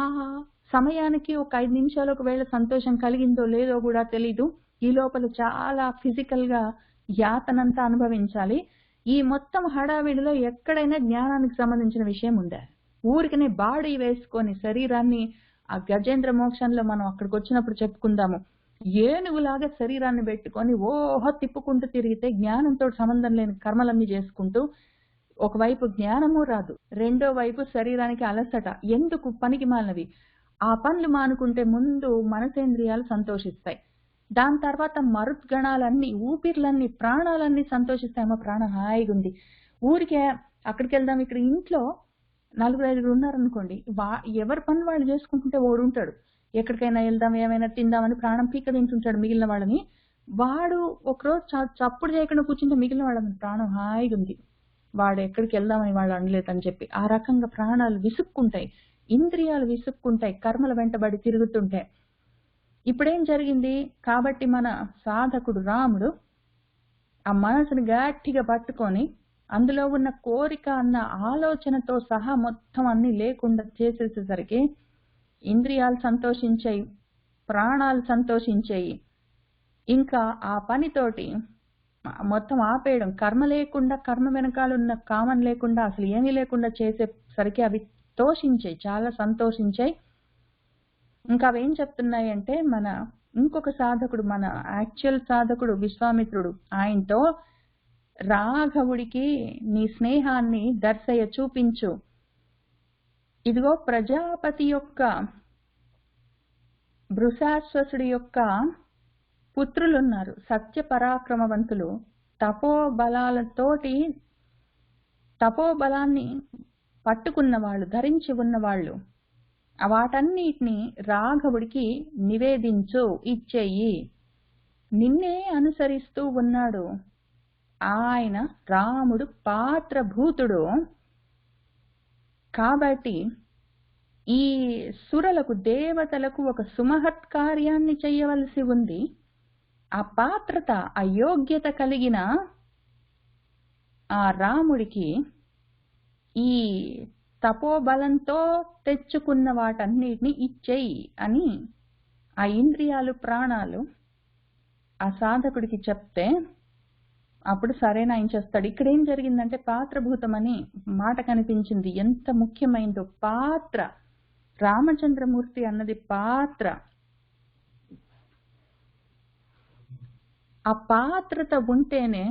సమయానికి ఒక 5 నిమిషాలు ఒకవేళ సంతోషం కలిగిందో లేదో కూడా తెలీదు. ఈ లోపల చాలా ఫిజికల్ గా యాతనంతా అనుభవించాలి. ఈ మొత్తం హడావిడిలో ఎక్కడైనా జ్ఞానానికి సంబంధించిన విషయం ఉందా? ఊరికనే బాడీ వేసుకొని శరీరాన్ని, ఆ గజేంద్ర మోక్షంలో మనం అక్కడికి వచ్చినప్పుడు చెప్పుకుందాము, ఏనుగులాగా శరీరాన్ని పెట్టుకొని ఓహో తిప్పుకుంటూ తిరిగితే జ్ఞానంతో సంబంధం లేని కర్మలన్నీ చేసుకుంటూ ఒకవైపు జ్ఞానము రాదు, రెండో వైపు శరీరానికి అలసట. ఎందుకు? పనికి మాలినవి. ఆ పనులు మానుకుంటే ముందు మనసేంద్రియాలు సంతోషిస్తాయి, దాని తర్వాత మరుద్గణాలన్నీ, ఊపిర్లన్నీ, ప్రాణాలన్నీ సంతోషిస్తాయేమో. ప్రాణం హాయిగా ఉంది. ఊరికే అక్కడికి వెళ్దాం, ఇక్కడ ఇంట్లో 4-5 ఉన్నారనుకోండి, ఎవరి పనులు వాళ్ళు చేసుకుంటుంటే ఓడు ఉంటాడు, ఎక్కడికైనా వెళ్దాం, ఏమైనా తిందామని ప్రాణం పీక తింటుంటాడు మిగిలిన వాళ్ళని. వాడు ఒకరోజు చప్పుడు చేయకుండా కూర్చుంటే మిగిలిన వాళ్ళని ప్రాణం హాయిగా ఉంది, వాడు ఎక్కడికి వెళ్దామని వాళ్ళు అనలేదని చెప్పి. ఆ రకంగా ప్రాణాలు విసుక్కుంటాయి, ఇంద్రియాలు విసుక్కుంటాయి, కర్మల వెంటబడి తిరుగుతుంటే. ఇప్పుడేం జరిగింది? కాబట్టి మన సాధకుడు రాముడు ఆ మనసుని గట్టిగా పట్టుకొని అందులో ఉన్న కోరిక అన్న ఆలోచనతో సహా మొత్తం అన్ని లేకుండా చేసేసేసరికి ఇంద్రియాలు సంతోషించాయి, ప్రాణాలు సంతోషించాయి. ఇంకా ఆ పనితోటి మొత్తం ఆపేయడం, కర్మ లేకుండా, కర్మ వెనకాలన్న కామం లేకుండా, అసలు ఏమీ లేకుండా చేసేసరికి అవి తోషించాయి, చాలా సంతోషించాయి. ఇంకా అవేం చెప్తున్నాయి అంటే, మన ఇంకొక సాధకుడు, మన యాక్చువల్ సాధకుడు విశ్వామిత్రుడు, ఆయనతో రాఘవుడికి నీ స్నేహాన్ని దర్శయ చూపించు. ఇదిగో ప్రజాపతి యొక్క, బృహస్పతుడి యొక్క పుత్రులున్నారు, సత్య పరాక్రమవంతులు, తపోబలాన్ని పట్టుకున్న వాళ్ళు, ధరించి ఉన్నవాళ్ళు. వాటన్నిటిని రాఘవుడికి నివేదించు, ఇచ్చేయి. నిన్నే అనుసరిస్తూ ఉన్నాడు ఆయన, రాముడు పాత్రభూతుడు. కాబట్టి ఈ సురలకు, దేవతలకు ఒక సుమహత్ కార్యాన్ని చేయవలసి ఉంది. ఆ పాత్రత, ఆ యోగ్యత కలిగిన ఆ రాముడికి ఈ తపోబలంతో తెచ్చుకున్న వాటన్నిటిని ఇచ్చేయి అని ఆ ఇంద్రియాలు, ప్రాణాలు ఆ సాధకుడికి చెప్తే అప్పుడు సరేనా ఆయన చేస్తాడు. ఇక్కడ ఏం జరిగిందంటే, పాత్రభూతం అని మాట కనిపించింది, ఎంత ముఖ్యమైనదో. పాత్ర, రామచంద్రమూర్తి అన్నది పాత్ర. ఆ పాత్రత ఉంటేనే,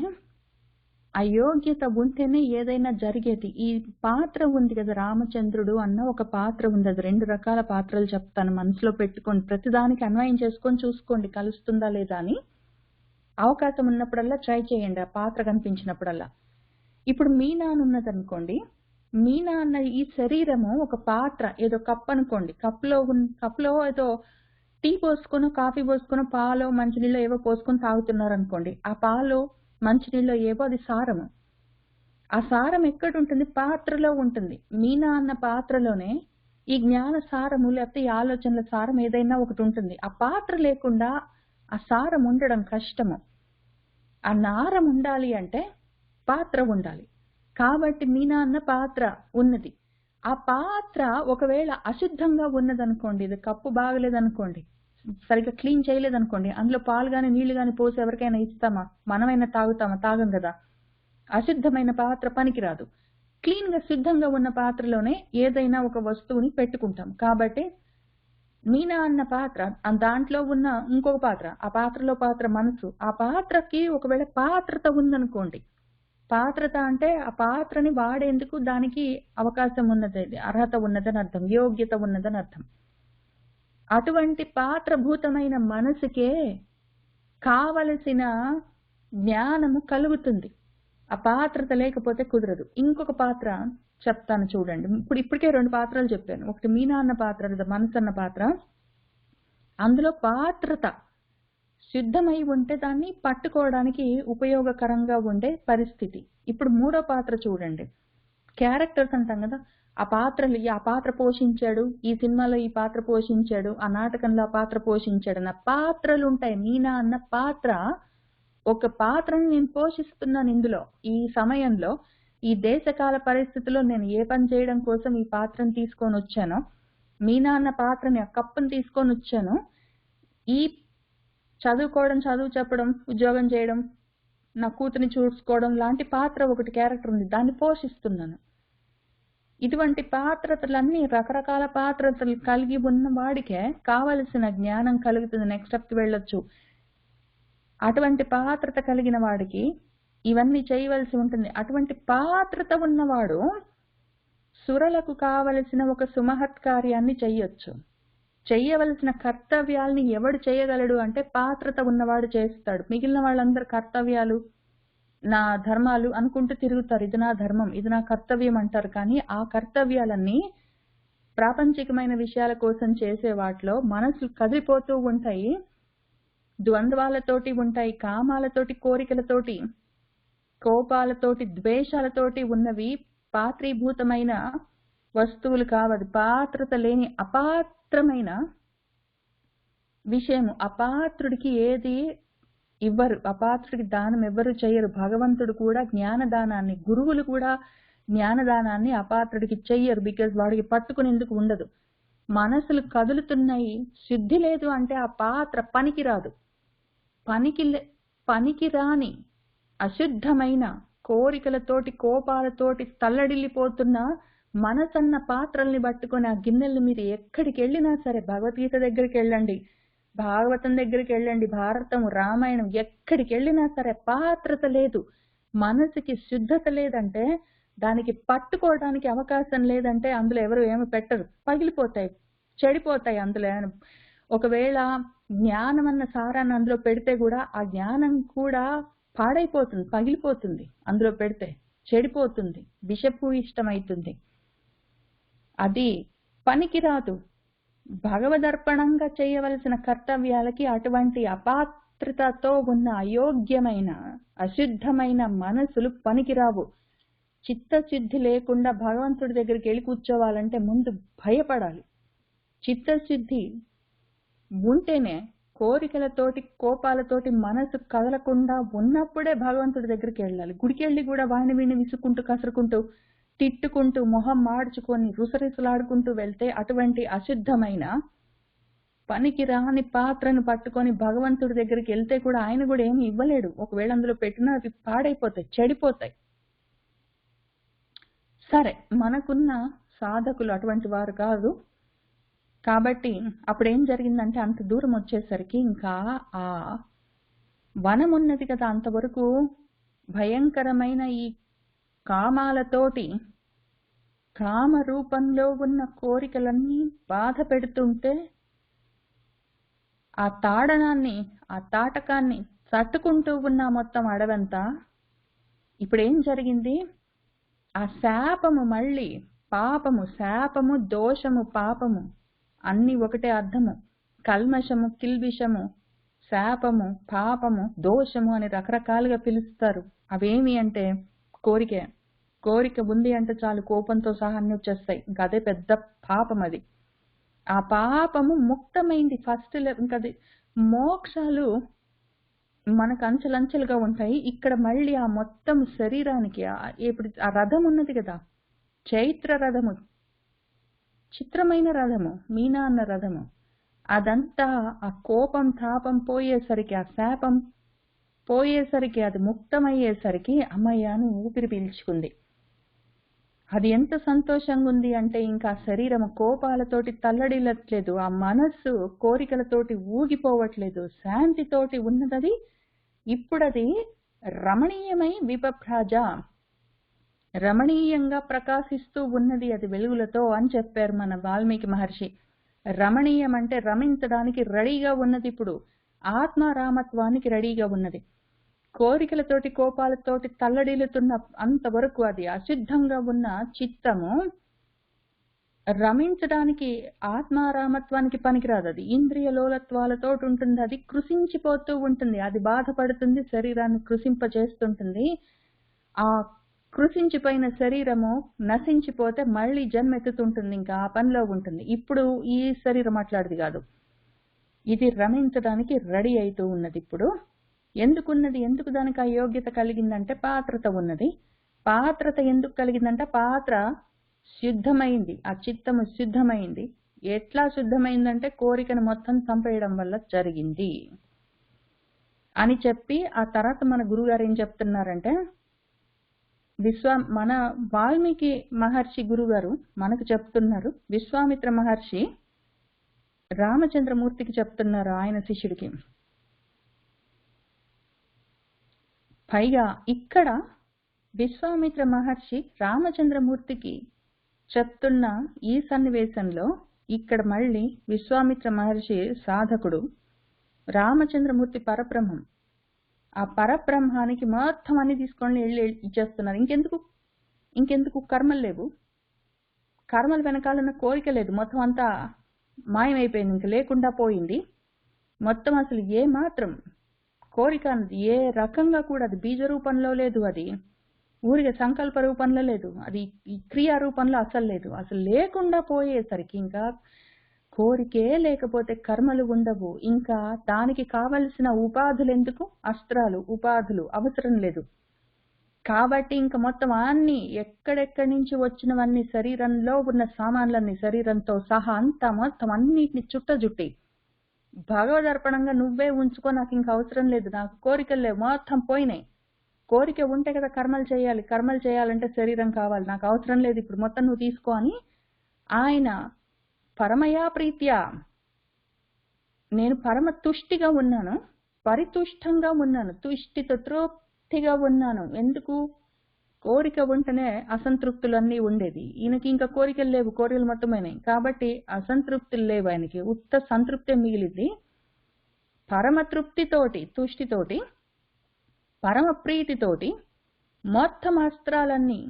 ఆ యోగ్యత ఉంటేనే ఏదైనా జరిగేది. ఈ పాత్ర ఉంది కదా, రామచంద్రుడు అన్న ఒక పాత్ర ఉంది. అది 2 రకాల పాత్రలు చెప్తాను, మనసులో పెట్టుకోండి, ప్రతిదానికి అన్వయం చేసుకొని చూసుకోండి కలుస్తుందా లేదా అని. అవకాశం ఉన్నప్పుడల్లా ట్రై చేయండి, ఆ పాత్ర కనిపించినప్పుడల్లా. ఇప్పుడు మీనా ఉన్నదనుకోండి, మీనా అన్న ఈ శరీరము ఒక పాత్ర, ఏదో కప్ అనుకోండి, కప్లో ఏదో టీ పోసుకొని, కాఫీ పోసుకొని, పాలు, మంచినీళ్ళు ఏవో పోసుకొని తాగుతున్నారు అనుకోండి. ఆ పాలు, మంచినీళ్ళు ఏవో, అది సారము. ఆ సారం ఎక్కడ ఉంటుంది? పాత్రలో ఉంటుంది. మీనా అన్న పాత్రలోనే ఈ జ్ఞాన సారము, లేకపోతే ఈ ఆలోచనల సారం ఏదైనా ఒకటి ఉంటుంది. ఆ పాత్ర లేకుండా ఆ సారం ఉండడం కష్టము. ఆ నారం ఉండాలి అంటే పాత్ర ఉండాలి. కాబట్టి మీనా అన్న పాత్ర ఉన్నది. ఆ పాత్ర ఒకవేళ అశుద్ధంగా ఉన్నదనుకోండి, ఇది కప్పు బాగలేదనుకోండి, సరిగ్గా క్లీన్ చేయలేదనుకోండి, అందులో పాలు గాని నీళ్లు గాని పోసి ఎవరికైనా ఇస్తామా? మనమైనా తాగుతామా? తాగం కదా. అశుద్ధమైన పాత్ర పనికిరాదు. క్లీన్ గా, శుద్ధంగా ఉన్న పాత్రలోనే ఏదైనా ఒక వస్తువుని పెట్టుకుంటాం. కాబట్టి మీనా అన్న పాత్ర దాంట్లో ఉన్న ఇంకొక పాత్ర, ఆ పాత్రలో పాత్ర మనసు. ఆ పాత్రకి ఒకవేళ పాత్రత ఉందనుకోండి, పాత్రత అంటే ఆ పాత్రని వాడేందుకు దానికి అవకాశం ఉన్నది, అర్హత ఉన్నదని అర్థం, యోగ్యత ఉన్నదని అర్థం. అటువంటి పాత్రభూతమైన మనసుకే కావలసిన జ్ఞానము కలుగుతుంది. ఆ పాత్రత లేకపోతే కుదరదు. ఇంకొక పాత్ర చెప్తాను చూడండి. ఇప్పటికే 2 పాత్రలు చెప్పాను. ఒకటి మీనా అన్న పాత్ర, మనసు అన్న పాత్ర. అందులో పాత్రత సిద్ధమై ఉంటే దాన్ని పట్టుకోవడానికి ఉపయోగకరంగా ఉండే పరిస్థితి. ఇప్పుడు 3వ పాత్ర చూడండి. క్యారెక్టర్స్ అంటాం కదా, ఆ పాత్ర పోషించాడు, ఈ సినిమాలో ఈ పాత్ర పోషించాడు, ఆ నాటకంలో ఆ పాత్ర పోషించాడు అన్న పాత్రలు ఉంటాయి. మీనా అన్న పాత్ర, ఒక పాత్రని నేను పోషిస్తున్నాను ఇందులో. ఈ సమయంలో, ఈ దేశకాల పరిస్థితుల్లో నేను ఏ పని చేయడం కోసం ఈ పాత్రను తీసుకొని వచ్చానో, మీనా అన్న పాత్రని, ఆ కప్పుని తీసుకొని వచ్చాను. ఈ చదువు చెప్పడం, ఉద్యోగం చేయడం, నా కూతురిని చూసుకోవడం లాంటి పాత్ర ఒకటి క్యారెక్టర్ ఉంది, దాన్ని పోషిస్తున్నాను. ఇటువంటి పాత్రలన్నీ, రకరకాల పాత్రలు కలిగి ఉన్న వాడికే కావలసిన జ్ఞానం కలుగుతుంది, నెక్స్ట్ స్టెప్కి వెళ్ళొచ్చు. అటువంటి పాత్రత కలిగిన వాడికి ఇవన్నీ చేయవలసి ఉంటుంది. అటువంటి పాత్రత ఉన్నవాడు సురలకు కావలసిన ఒక సుమహత్ కార్యాన్ని చెయ్యొచ్చు. చెయ్యవలసిన కర్తవ్యాల్ని ఎవడు చేయగలడు అంటే పాత్రత ఉన్నవాడు చేస్తాడు. మిగిలిన వాళ్ళందరూ కర్తవ్యాలు, నా ధర్మాలు అనుకుంటూ తిరుగుతారు. ఇది నా ధర్మం, ఇది నా కర్తవ్యం అంటారు. కానీ ఆ కర్తవ్యాలన్నీ ప్రాపంచికమైన విషయాల కోసం చేసే వాటిలో మనసు కదిలిపోతూ ఉంటాయి, ద్వంద్వాలతోటి ఉంటాయి, కామాలతోటి, కోరికలతోటి, కోపాలతోటి, ద్వేషాలతోటి ఉన్నవి పాత్రీభూతమైన వస్తువులు కావదు. పాత్రత లేని అపాత్రమైన విషయము. అపాత్రుడికి ఏది ఇవ్వరు, అపాత్రుడికి దానం ఎవ్వరు చేయరు. భగవంతుడు కూడా జ్ఞానదానాన్ని, గురువులు కూడా జ్ఞానదానాన్ని అపాత్రుడికి చెయ్యరు. బికాజ్ వాడికి పట్టుకునేందుకు ఉండదు. మనసులు కదులుతున్నాయి, శుద్ధి లేదు అంటే ఆ పాత్ర పనికిరాదు. పనికిరాని అశుద్ధమైన కోరికలతోటి, కోపాలతోటి తల్లడిల్లిపోతున్న మనసన్న పాత్రల్ని పట్టుకొని ఆ గిన్నెల్ని మీరు ఎక్కడికి వెళ్ళినా సరే, భగవద్గీత దగ్గరికి వెళ్ళండి, భాగవతం దగ్గరికి వెళ్ళండి, భారతం, రామాయణం, ఎక్కడికి వెళ్ళినా సరే పాత్రత లేదు, మనసుకి శుద్ధత లేదంటే, దానికి పట్టుకోవడానికి అవకాశం లేదంటే అందులో ఎవరు ఏమి పెట్టరు, పగిలిపోతాయి, చెడిపోతాయి. అందులో ఒకవేళ జ్ఞానం అన్న సారాన్ని అందులో పెడితే కూడా ఆ జ్ఞానం కూడా పాడైపోతుంది, పగిలిపోతుంది, అందులో పెడితే చెడిపోతుంది, విషపూయిష్టమైతుంది, అది పనికిరాదు. భగవదర్పణంగా చేయవలసిన కర్తవ్యాలకి అటువంటి అపాత్రతతో ఉన్న అయోగ్యమైన, అశుద్ధమైన మనసులు పనికిరావు. చిత్తశుద్ధి లేకుండా భగవంతుడి దగ్గరికి వెళ్ళి కూర్చోవాలంటే ముందు భయపడాలి. చిత్తశుద్ధి ఉంటేనే, కోరికలతోటి, కోపాలతోటి మనసు కదలకుండా ఉన్నప్పుడే భగవంతుడి దగ్గరికి వెళ్ళాలి. గుడికి వెళ్ళి కూడా వాణి వీణి విసుకుంటూ, కసురుకుంటూ, తిట్టుకుంటూ, మొహం మార్చుకొని, రుసరుసలాడుకుంటూ వెళ్తే అటువంటి అశుద్ధమైన పనికి రాని పాత్రను పట్టుకొని భగవంతుడి దగ్గరికి వెళ్తే కూడా ఆయన కూడా ఏమి ఇవ్వలేడు. ఒకవేళ అందులో పెట్టినా అవి పాడైపోతాయి, చెడిపోతాయి. సరే, మనకున్న సాధకులు అటువంటి వారు కాదు కాబట్టి అప్పుడు ఏం జరిగిందంటే, అంత దూరం వచ్చేసరికి ఇంకా ఆ వనం ఉన్నది కదా, అంతవరకు భయంకరమైన ఈ కామాలతోటి, కామ రూపంలో ఉన్న కోరికలన్నీ బాధ పెడుతుంటే ఆ తాడనాన్ని, ఆ తాటకాన్ని తట్టుకుంటూ ఉన్న మొత్తం అడవంతా, ఇప్పుడు ఏం జరిగింది, ఆ శాపము మళ్ళీ, పాపము, శాపము, దోషము, పాపము అన్ని ఒకటే అర్థము. కల్మషము, కిల్బిషము, శాపము, పాపము, దోషము అని రకరకాలుగా పిలుస్తారు. అవేమి అంటే కోరిక. కోరిక ఉంది అంటే చాలు కోపంతో సహా అన్ని వచ్చేస్తాయి. ఇంకా అదే పెద్ద పాపం. అది ఆ పాపము ముక్తమైంది ఫస్ట్. ఇంకా అది మోక్షాలు మనకు అంచెలంచెలుగా ఉంటాయి. ఇక్కడ మళ్ళీ ఆ మొత్తం శరీరానికి, ఇప్పుడు ఆ రథం ఉన్నది కదా, చైత్ర రథము, చిత్రమైన రథము, మీనా అన్న రథము, అదంతా ఆ కోపం, తాపం పోయేసరికి, ఆ శాపం పోయేసరికి, అది ముక్తమయ్యేసరికి అమ్మయ్య అని ఊపిరి పీల్చుకుంది. అది ఎంత సంతోషంగా ఉంది అంటే ఇంకా శరీరం కోపాలతోటి తల్లడిల్లట్లేదు, ఆ మనస్సు కోరికలతోటి ఊగిపోవట్లేదు, శాంతితోటి ఉన్నదది. ఇప్పుడది రమణీయమై విపభ్రాజ, రమణీయంగా ప్రకాశిస్తూ ఉన్నది అది వెలుగులతో అని చెప్పారు మన వాల్మీకి మహర్షి. రమణీయం అంటే రమించడానికి రెడీగా ఉన్నది, ఇప్పుడు ఆత్మారామత్వానికి రెడీగా ఉన్నది. కోరికలతోటి కోపాలతోటి తల్లడిల్లుతున్న అంతవరకు అది అశుద్ధంగా ఉన్న చిత్తము రమించడానికి, ఆత్మారామత్వానికి పనికిరాదు. అది ఇంద్రియ లోలత్వాలతో ఉంటుంది, అది కృషించిపోతూ ఉంటుంది, అది బాధపడుతుంది, శరీరాన్ని కృషింపజేస్తుంటుంది. ఆ కృషించిపోయిన శరీరము నశించిపోతే మళ్ళీ జన్మెత్తుతుంటుంది, ఇంకా ఆ పనిలో ఉంటుంది. ఇప్పుడు ఈ శరీరం అట్లాంటిది కాదు, ఇది రమించడానికి రెడీ అవుతూ ఉన్నది. ఇప్పుడు ఎందుకున్నది, ఎందుకు దానికి ఆ యోగ్యత కలిగిందంటే పాత్రత ఉన్నది. పాత్రత ఎందుకు కలిగిందంటే పాత్ర శుద్ధమైంది, ఆ చిత్తము శుద్ధమైంది. ఎట్లా శుద్ధమైందంటే కోరికను మొత్తం చంపేయడం వల్ల జరిగింది అని చెప్పి, ఆ తర్వాత మన గురుగారు ఏం చెప్తున్నారంటే, మన వాల్మీకి మహర్షి గురుగారు మనకు చెప్తున్నారు, విశ్వామిత్ర మహర్షి రామచంద్రమూర్తికి చెప్తున్నారు, ఆయన శిష్యుడికి. పైగా ఇక్కడ విశ్వామిత్ర మహర్షి రామచంద్రమూర్తికి చెప్తున్న ఈ సన్నివేశంలో, ఇక్కడ మళ్ళీ విశ్వామిత్ర మహర్షి సాధకుడు, రామచంద్రమూర్తి పరబ్రహ్మం. ఆ పరబ్రహ్మానికి మొత్తం అన్ని తీసుకొని వెళ్ళి ఇచ్చేస్తున్నారు. ఇంకెందుకు కర్మలు లేవు, కర్మల వెనకాలన్న కోరిక లేదు, మొత్తం అంతా మాయమైపోయింది, ఇంక లేకుండా పోయింది మొత్తం. అసలు ఏ మాత్రం కోరిక అన్నది ఏ రకంగా కూడా అది బీజ రూపంలో లేదు, అది ఊరికే సంకల్ప రూపంలో లేదు, అది క్రియా రూపంలో అసలు లేదు. అసలు లేకుండా పోయేసరికి ఇంకా కోరికే లేకపోతే కర్మలు ఉండవు, ఇంకా దానికి కావలసిన ఉపాధులు ఎందుకు, అస్త్రాలు ఉపాధులు అవసరం లేదు. కాబట్టి ఇంకా మొత్తం అన్ని ఎక్కడెక్కడి నుంచి వచ్చినవన్నీ, శరీరంలో ఉన్న సామాన్లన్నీ శరీరంతో సహా అంతా మొత్తం అన్నిటిని చుట్టజుట్టి భగవదర్పణంగా నువ్వే ఉంచుకో, నాకు ఇంకా అవసరం లేదు, నాకు కోరికలు లేవు, మొత్తం పోయినాయి. కోరిక ఉంటే కదా కర్మలు చేయాలి, కర్మలు చేయాలంటే శరీరం కావాలి, నాకు అవసరం లేదు, ఇప్పుడు మొత్తం నువ్వు తీసుకో అని ఆయన పరమయా ప్రీత్యా, నేను పరమ తుష్టిగా ఉన్నాను, పరితుష్టంగా ఉన్నాను, తుష్టితో తృప్తిగా ఉన్నాను. ఎందుకు, కోరిక ఉంటేనే అసంతృప్తులన్నీ ఉండేది, ఈయనకి ఇంకా కోరికలు లేవు, కోరికలు మొత్తమైనాయి కాబట్టి అసంతృప్తులు లేవు, ఆయనకి ఉత్త సంతృప్తి మిగిలింది. పరమ తృప్తితోటి, తుష్టితోటి, పరమ ప్రీతితోటి మొత్తం అస్త్రాలన్నీ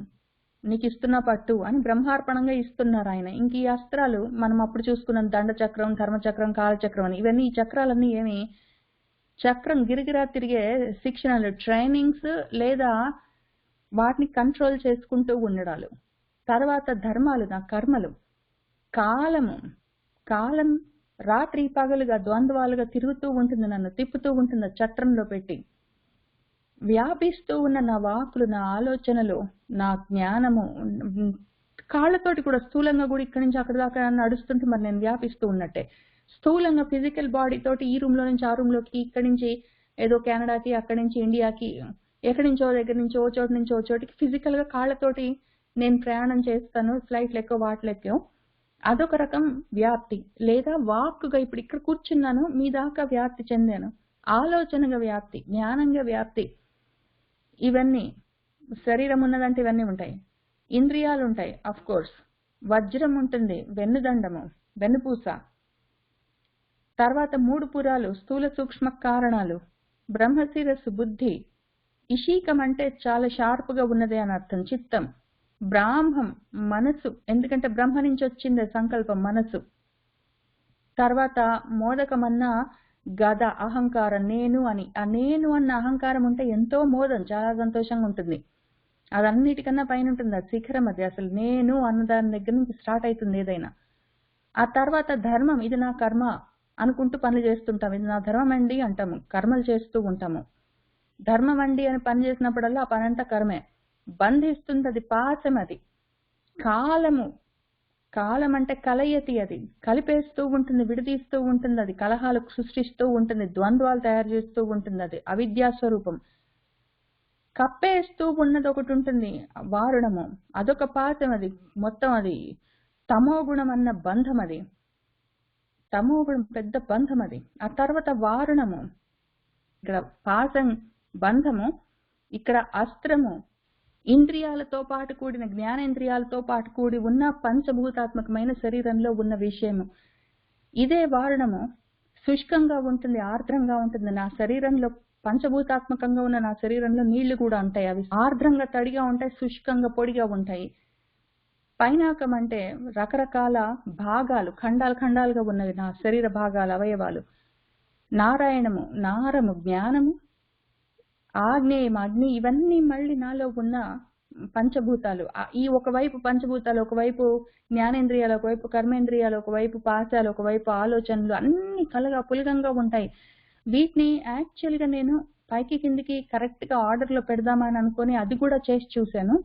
నీకు ఇస్తున్న పట్టు అని బ్రహ్మార్పణంగా ఇస్తున్నారు ఆయన. ఇంక ఈ అస్త్రాలు మనం అప్పుడు చూసుకున్న దండచక్రం, ధర్మచక్రం, కాలచక్రం అని, ఇవన్నీ ఈ చక్రాలన్నీ ఏమి చక్రం గిరిగిరా తిరిగే శిక్షణలు, ట్రైనింగ్స్, లేదా వాటిని కంట్రోల్ చేసుకుంటూ ఉండడాలు. తర్వాత ధర్మాలు, నా కర్మలు, కాలం రాత్రి పగలుగా ద్వంద్వాలుగా తిరుగుతూ ఉంటుంది, నన్ను తిప్పుతూ ఉంటుంది చట్రంలో పెట్టి. వ్యాపిస్తూ ఉన్న నా వాకులు, నా ఆలోచనలు, నా జ్ఞానము, కాళ్ళతోటి కూడా స్థూలంగా కూడా ఇక్కడి నుంచి అక్కడి దాకా నడుస్తుంటే మరి నేను వ్యాపిస్తూ ఉన్నట్టే. స్థూలంగా ఫిజికల్ బాడీ తోటి ఈ రూమ్ లో నుంచి ఆ రూమ్ లోకి, ఇక్కడి నుంచి ఏదో కెనడాకి, అక్కడి నుంచి ఇండియాకి, ఎక్కడి నుంచో దగ్గర నుంచి ఓ చోటు నుంచి ఓ చోటికి ఫిజికల్ గా కాళ్ళతోటి నేను ప్రయాణం చేస్తాను, ఫ్లైట్ లెక్కో వాటిలెక్కో, అదొక రకం వ్యాప్తి. లేదా వాక్కుగా ఇప్పుడు ఇక్కడ కూర్చున్నాను, మీ దాకా వ్యాప్తి చెందాను, ఆలోచనగా వ్యాప్తి, జ్ఞానంగా వ్యాప్తి. ఇవన్నీ శరీరం ఉన్నదంటే ఇవన్నీ ఉంటాయి, ఇంద్రియాలు ఉంటాయి, అఫ్ కోర్స్ వజ్రం ఉంటుంది, వెన్నుదండము, వెన్నుపూస, తర్వాత 3 పురాలు, స్థూల సూక్ష్మ కారణాలు, బ్రహ్మశిరస్సు, బుద్ధి, ఇషీకం అంటే చాలా షార్ప్ గా ఉన్నదే అని అర్థం, చిత్తం, బ్రాహ్మం మనసు, ఎందుకంటే బ్రహ్మ నుంచి వచ్చిందే సంకల్పం మనసు. తర్వాత మోదకమన్న గద, అహంకారం, నేను అని, ఆ నేను అన్న అహంకారం ఉంటే ఎంతో మోదం, చాలా సంతోషంగా ఉంటుంది, అదన్నిటికన్నా పైన ఉంటుంది, అది శిఖరం, అది అసలు నేను అన్న దాని దగ్గర నుంచి స్టార్ట్ అవుతుంది ఏదైనా. ఆ తర్వాత ధర్మం, ఇది నా కర్మ అనుకుంటూ పనులు చేస్తుంటాం, ఇది నా ధర్మం అండి అంటాము, కర్మలు చేస్తూ ఉంటాము. ధర్మం అండి అని పని చేసినప్పుడల్లా ఆ పని అంతా కర్మే, బంధిస్తుంది, అది పాశం. అది కాలం అంటే కలయతి, అది కలిపేస్తూ ఉంటుంది, విడదీస్తూ ఉంటుంది, అది కలహాలు సృష్టిస్తూ ఉంటుంది, ద్వంద్వాలు తయారు చేస్తూ ఉంటుంది, అది అవిద్యా స్వరూపం. కప్పేస్తూ ఉన్నది ఒకటి ఉంటుంది, వారుణము. అదొక పాశం, అది మొత్తం అది తమో గుణం అన్న బంధం. అది తమో గుణం పెద్ద బంధం. అది ఆ తర్వాత వారుణము. ఇక్కడ పాశం బంధము, ఇక్కడ అస్త్రము. ఇంద్రియాలతో పాటు కూడిన, జ్ఞానేంద్రియాలతో పాటు కూడి ఉన్న పంచభూతాత్మకమైన శరీరంలో ఉన్న విషయము. ఇదే వారుణము. శుష్కంగా ఉంటుంది, ఆర్ద్రంగా ఉంటుంది. నా శరీరంలో పంచభూతాత్మకంగా ఉన్న నా శరీరంలో నీళ్లు కూడా ఉంటాయి. అవి ఆర్ద్రంగా తడిగా ఉంటాయి, శుష్కంగా పొడిగా ఉంటాయి. పైనాకం అంటే రకరకాల భాగాలు, ఖండాలు ఖండాలుగా ఉన్నవి నా శరీర భాగాలు, అవయవాలు. నారాయణము, నారము, జ్ఞానము. ఆగ్నేయం, అగ్ని. ఇవన్నీ మళ్ళీ నాలో ఉన్న పంచభూతాలు. ఈ ఒకవైపు పంచభూతాలు, ఒకవైపు జ్ఞానేంద్రియాలు, ఒకవైపు కర్మేంద్రియాలు, ఒకవైపు పాశాలు, ఒకవైపు ఆలోచనలు, అన్ని కలగా పులగంగా ఉంటాయి. వీటిని యాక్చువల్ గా నేను పైకి కిందికి కరెక్ట్ గా ఆర్డర్ లో పెడదామని అనుకుని అది కూడా చేసి చూశాను.